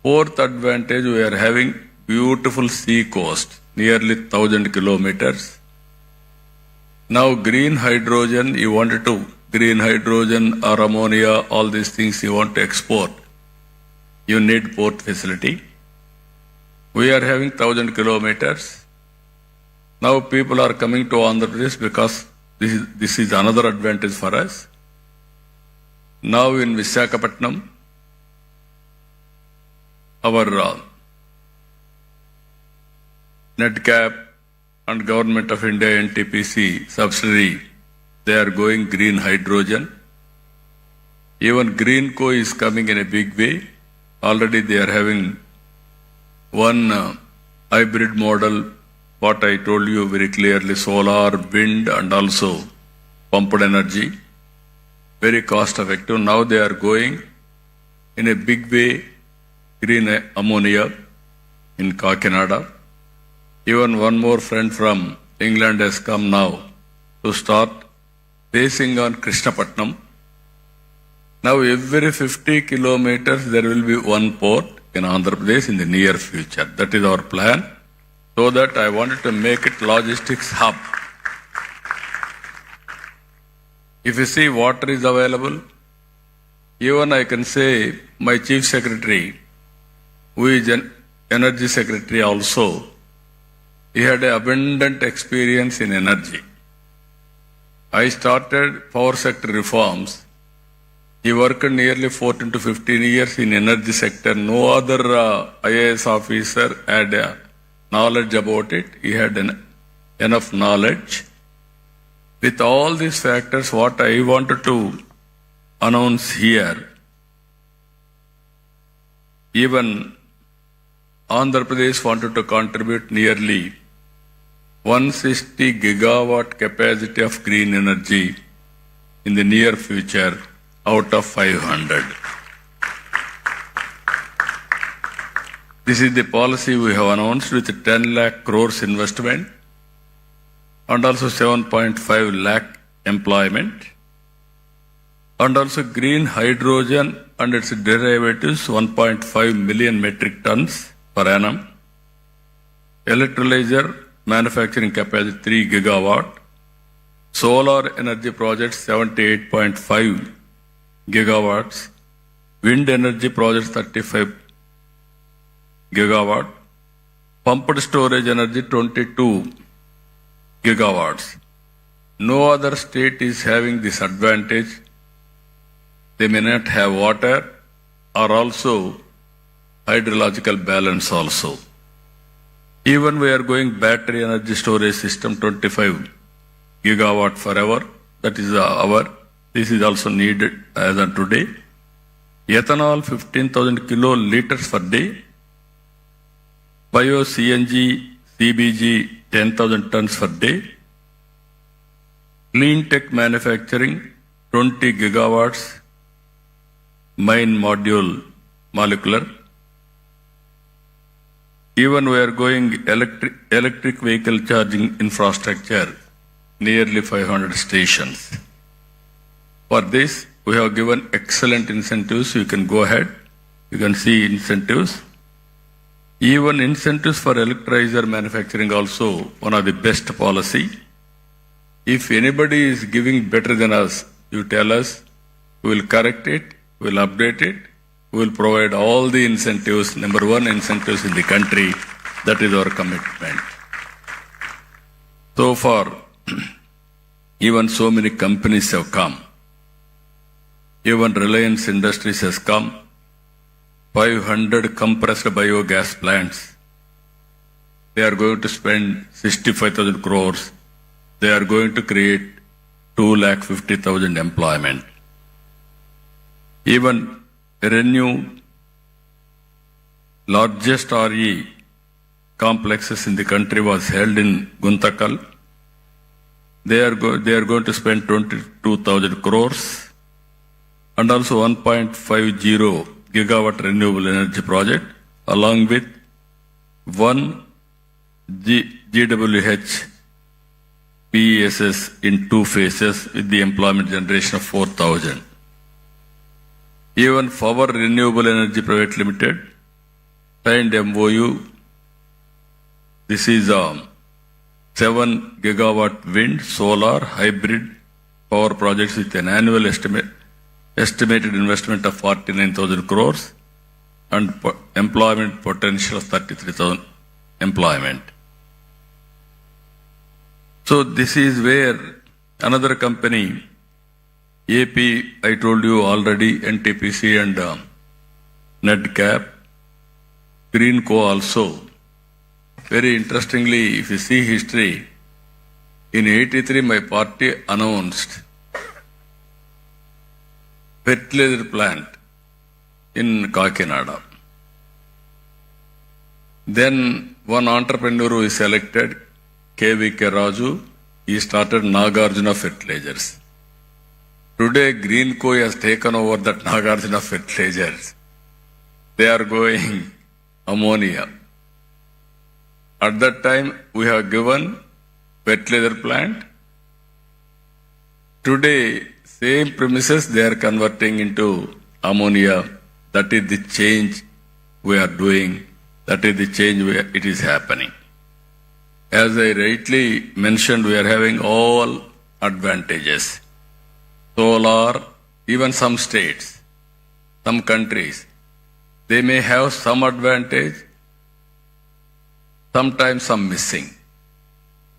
Speaker 3: Fourth advantage, we are having beautiful sea coast, nearly 1,000 kilometers. Now green hydrogen, you wanted to, green hydrogen or ammonia, all these things you want to export. You need port facility. We are having 1,000 kilometers. Now people are coming to Andhra Pradesh because this is another advantage for us. Now in Visakhapatnam, our NetCap and Government of India NTPC subsidiary, they are going green hydrogen. Even Greenco is coming in a big way. Already they are having one hybrid model, what I told you very clearly, solar, wind and also pumped energy. Very cost effective. Now they are going in a big way green ammonia in Kakinada. Even one more friend from England has come now to start basing on Krishnapatnam. Now every 50 kilometers there will be one port in Andhra Pradesh in the near future. That is our plan. So that I wanted to make it logistics hub. If you see water is available, even I can say my chief secretary, who is an energy secretary also, he had an abundant experience in energy. I started power sector reforms. He worked nearly 14 to 15 years in energy sector. No other IAS officer had knowledge about it. He had enough knowledge. With all these factors, what I wanted to announce here, even Andhra Pradesh wanted to contribute nearly 160 gigawatt capacity of green energy in the near future out of 500. This is the policy we have announced with 10 lakh crores investment and also 7.5 lakh employment, and also green hydrogen and its derivatives 1.5 million metric tons per annum, electrolyzer manufacturing capacity 3 gigawatt, solar energy projects 78.5 gigawatts, wind energy projects 35 gigawatt, pumped storage energy 22 gigawatts. No other state is having this advantage. They may not have water or also hydrological balance also. Even we are going battery energy storage system 25 gigawatt forever. That is this is also needed as of today. Ethanol 15,000 kiloliters per day. Bio CNG, CBG 10,000 tons per day. Clean tech manufacturing 20 gigawatts. Mine module molecular. Even we are going electric vehicle charging infrastructure, nearly 500 stations. For this, we have given excellent incentives. You can go ahead. You can see incentives. Even incentives for electrolyzer manufacturing also one of the best policy. If anybody is giving better than us, you tell us, we will correct it, we will update it, we will provide all the incentives, number one incentives in the country. That is our commitment. So far, even so many companies have come. Even Reliance Industries has come. 500 compressed biogas plants. They are going to spend 65,000 crores. They are going to create 250,000 employment. Even Renew, largest RE complexes in the country, was held in Guntakal. They are going to spend 22,000 crores and also 1.50 gigawatt renewable energy project, along with one GWH PESS in 2 phases with the employment generation of 4,000. Even Power Renewable Energy Private Limited signed MOU. This is 7 gigawatt wind, solar, hybrid power projects with an annual estimated investment of 49,000 crores and employment potential of 33,000 employment. So this is where another company, AP, I told you already, NTPC and NetCap, Greenco also. Very interestingly, if you see history, in 83 my party announced fertilizer plant in Kakinada. Then one entrepreneur who is selected, KVK Raju, he started Nagarjuna Fertilizers. Today Greenco has taken over that Nagarjuna Fertilizers. They are going ammonia. At that time, we have given fertilizer plant. Today, same premises they are converting into ammonia. That is the change we are doing. That is the change it is happening. As I rightly mentioned, we are having all advantages. Solar, even some states, some countries, they may have some advantage, sometimes some missing.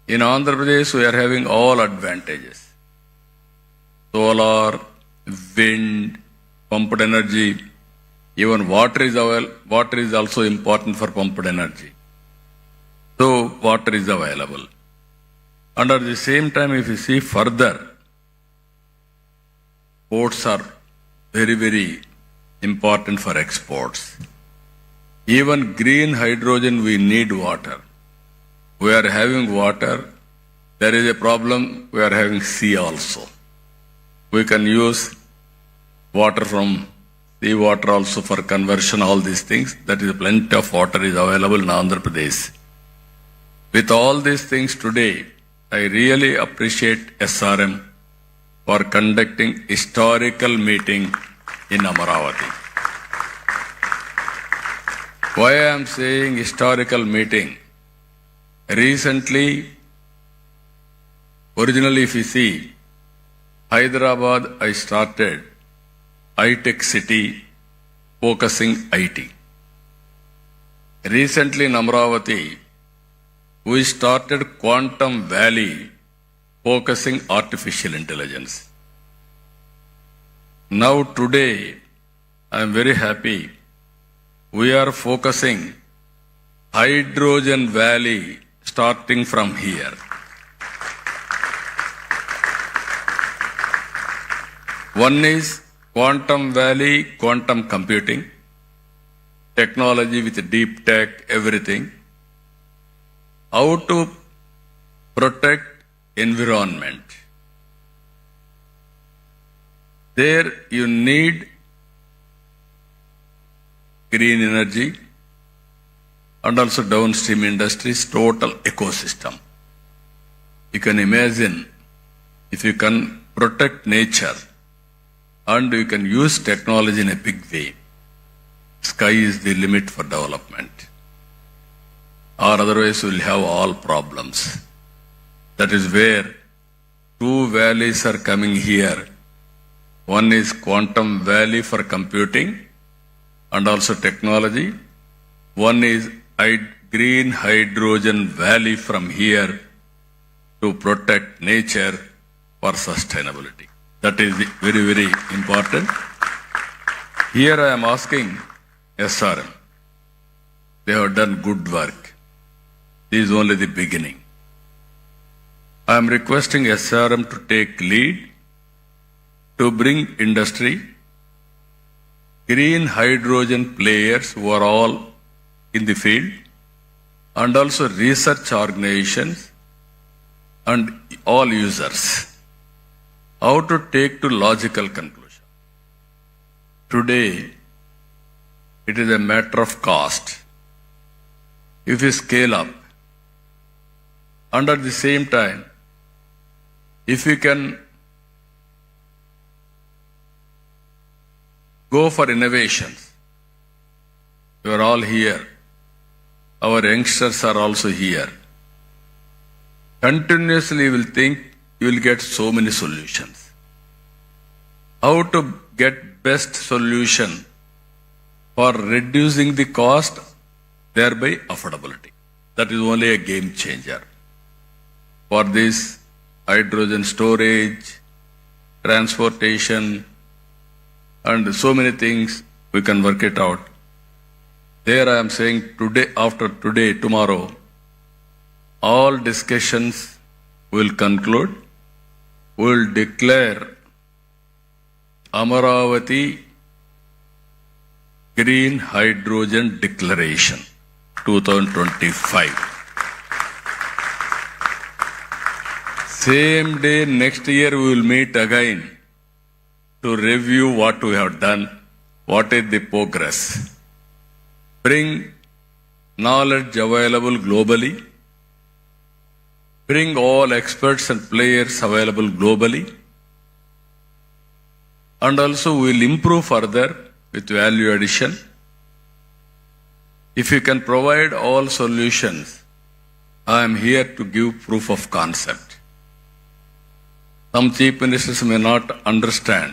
Speaker 3: In Andhra Pradesh, we are having all advantages. Solar, wind, pumped energy, even water is also important for pumped energy. So water is available. And at the same time, if you see further, ports are very, very important for exports. Even green hydrogen, we need water. We are having water. There is a problem, we are having sea also. We can use water from sea water also for conversion, all these things. That is plenty of water is available in Andhra Pradesh. With all these things today, I really appreciate SRM for conducting historical meeting in Amaravati. Why I am saying historical meeting? Recently, originally if you see, Hyderabad I started high-tech city focusing IT. Recently in Amaravati, we started Quantum Valley focusing artificial intelligence. Now today, I am very happy. We are focusing Hydrogen Valley starting from here. One is Quantum Valley, quantum computing, technology with deep tech, everything. How to protect environment. There you need green energy and also downstream industries, total ecosystem. You can imagine if you can protect nature and you can use technology in a big way, sky is the limit for development. Or otherwise we will have all problems. That is where two valleys are coming here. One is Quantum Valley for computing and also technology. One is Green Hydrogen Valley from here to protect nature for sustainability. That is very, very important. Here I am asking SRM. They have done good work. This is only the beginning. I am requesting SRM to take lead to bring industry, green hydrogen players who are all in the field, and also research organizations and all users. How to take to logical conclusion. Today, it is a matter of cost. If you scale up, and at the same time, if you can go for innovations. You are all here. Our youngsters are also here. Continuously you will think, you will get so many solutions. How to get best solution for reducing the cost, thereby affordability. That is only a game changer. For this, hydrogen storage, transportation, and so many things, we can work it out. There I am saying today, after today, tomorrow, all discussions will conclude. We will declare Amaravati Green Hydrogen Declaration 2025. Same day next year we will meet again to review what we have done, what is the progress. Bring knowledge available globally. Bring all experts and players available globally. And also we will improve further with value addition. If you can provide all solutions, I am here to give proof of concept. Some chief ministers may not understand,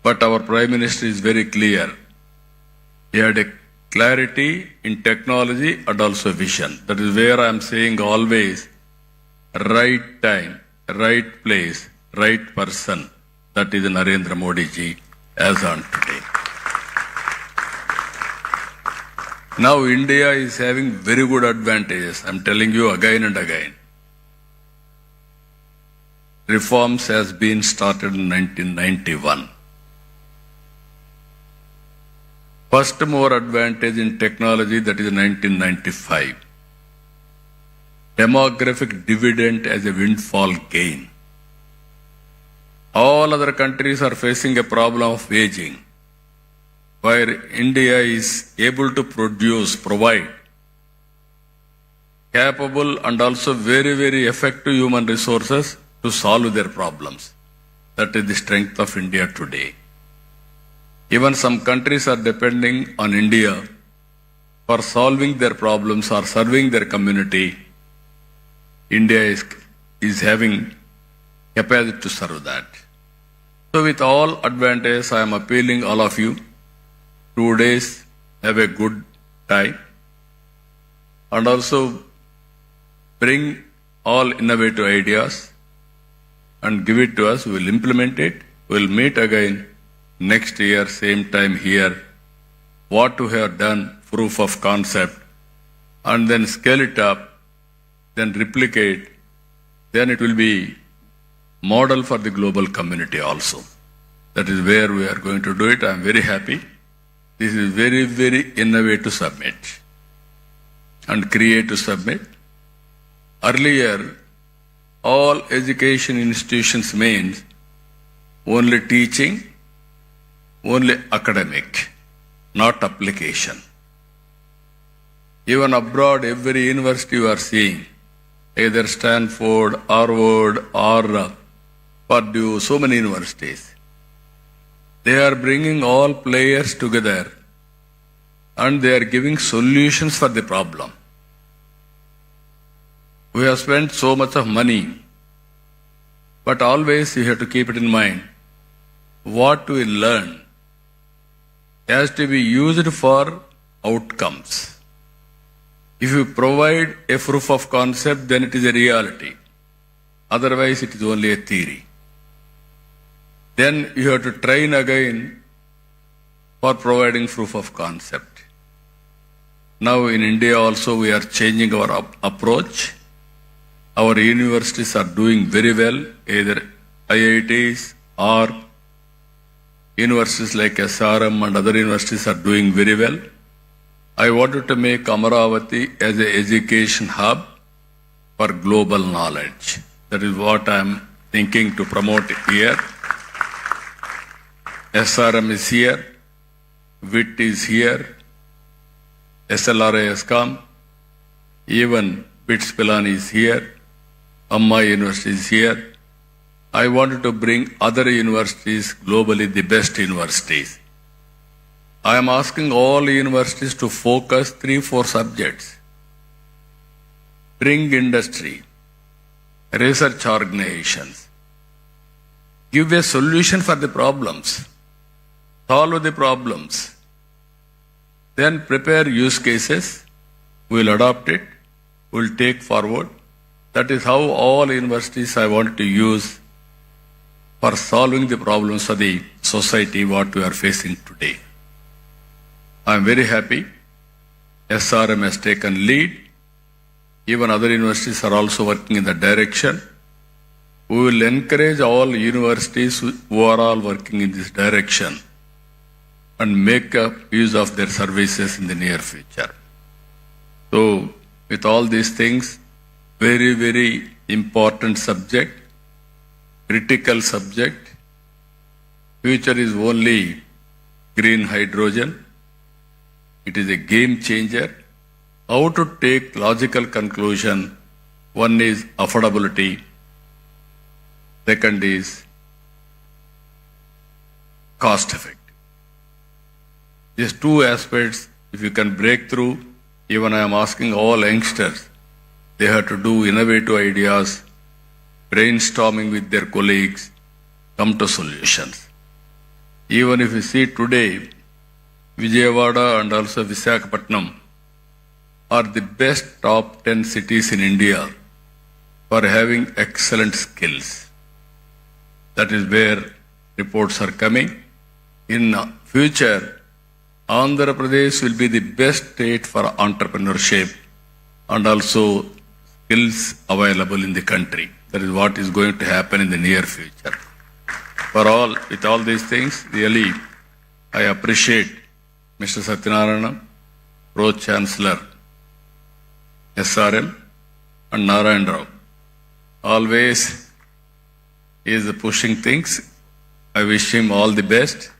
Speaker 3: but our Prime Minister is very clear. He had a clarity in technology and also vision. That is where I am saying always, right time, right place, right person. That is Narendra Modi ji as on today. Now India is having very good advantages. I am telling you again and again. Reforms has been started in 1991. First mover advantage in technology, that is 1995. Demographic dividend as a windfall gain. All other countries are facing a problem of aging, where India is able to provide capable and also very, very effective human resources to solve their problems. That is the strength of India today. Even some countries are depending on India for solving their problems or serving their community. India is having capacity to serve that. So with all advantages, I am appealing all of you, 2 days, have a good time, and also bring all innovative ideas and give it to us. We will implement it. We will meet again next year, same time here. What we have done, proof of concept, and then scale it up, then replicate, then it will be model for the global community also. That is where we are going to do it. I am very happy. This is very, very innovative summit and creative summit. Earlier, all education institutions means only teaching, only academic, not application. Even abroad, every university you are seeing, either Stanford, Harvard, or Purdue, so many universities, they are bringing all players together and they are giving solutions for the problem. We have spent so much of money, but always you have to keep it in mind. What we learn has to be used for outcomes. If you provide a proof of concept, then it is a reality. Otherwise, it is only a theory. Then you have to train again for providing proof of concept. Now in India also we are changing our approach. Our universities are doing very well, either IITs or universities like SRM and other universities are doing very well. I wanted to make Amaravati as an education hub for global knowledge. That is what I am thinking to promote here. SRM is here, WIT is here, SLRA has come, even BITS Pilani is here, Amma University is here, I wanted to bring other universities, globally the best universities. I am asking all universities to focus 3-4 subjects. Bring industry, research organizations, give a solution for the problems, solve the problems, then prepare use cases, we will adopt it, we will take forward. That is how all universities I want to use for solving the problems of the society what we are facing today. I am very happy SRM has taken lead. Even other universities are also working in that direction. We will encourage all universities who are all working in this direction and make use of their services in the near future. So, with all these things, very, very important subject, critical subject. Future is only green hydrogen. It is a game changer. How to take logical conclusion? One is affordability. Second is cost effective. These two aspects, if you can break through, even I am asking all youngsters, they have to do innovative ideas, brainstorming with their colleagues, come to solutions. Even if you see today, Vijayawada and also Visakhapatnam are the best top 10 cities in India for having excellent skills. That is where reports are coming. In future, Andhra Pradesh will be the best state for entrepreneurship and also skills available in the country. That is what is going to happen in the near future. With all these things, really, I appreciate Mr. Satyanarayana, Pro-Chancellor, SRM, and Narayan Rao. Always he is pushing things. I wish him all the best.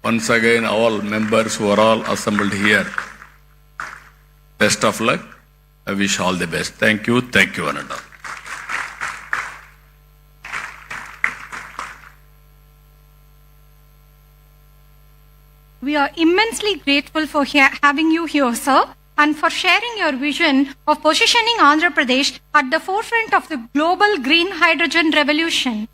Speaker 3: Once again, all members who are all assembled here, best of luck. I wish all the best. Thank you, one and all.
Speaker 14: We are immensely grateful for having you here, sir, and for sharing your vision of positioning Andhra Pradesh at the forefront of the global green hydrogen revolution.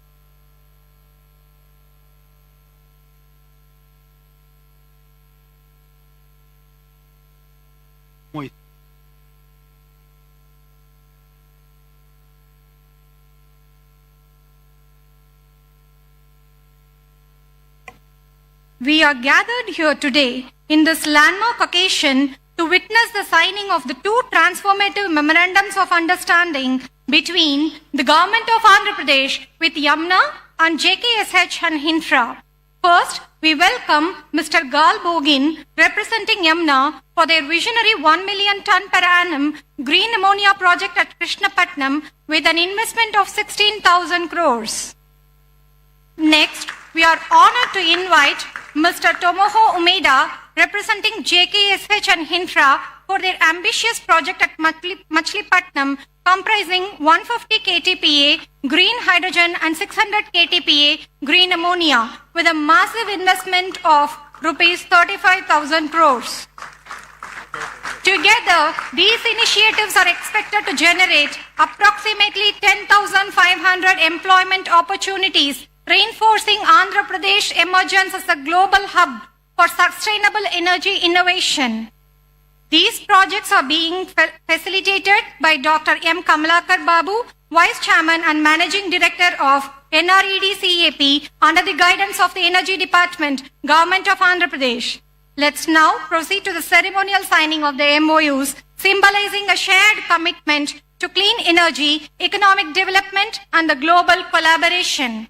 Speaker 14: We are gathered here today in this landmark occasion to witness the signing of the two transformative memorandums of understanding between the Government of Andhra Pradesh with Yamuna and JKSH and Hinfra. First, we welcome Mr. Gal Bogin, representing Yamuna, for their visionary 1 million ton per annum green ammonia project at Krishnapatnam with an investment of 16,000 crores. Next, we are honored to invite Mr. Tomoho Umeda, representing JKSH and Hinfra, for their ambitious project at Machilipatnam, comprising 150 KTPA green hydrogen and 600 KTPA green ammonia, with a massive investment of rupees 35,000 crores. Together, these initiatives are expected to generate approximately 10,500 employment opportunities, reinforcing Andhra Pradesh emergence as a global hub for sustainable energy innovation. These projects are being facilitated by Dr. M. Kamalakar Babu, Vice Chairman and Managing Director of NRED CAP, under the guidance of the Energy Department, Government of Andhra Pradesh. Let's now proceed to the ceremonial signing of the MOUs, symbolizing a shared commitment to clean energy, economic development, and the global collaboration.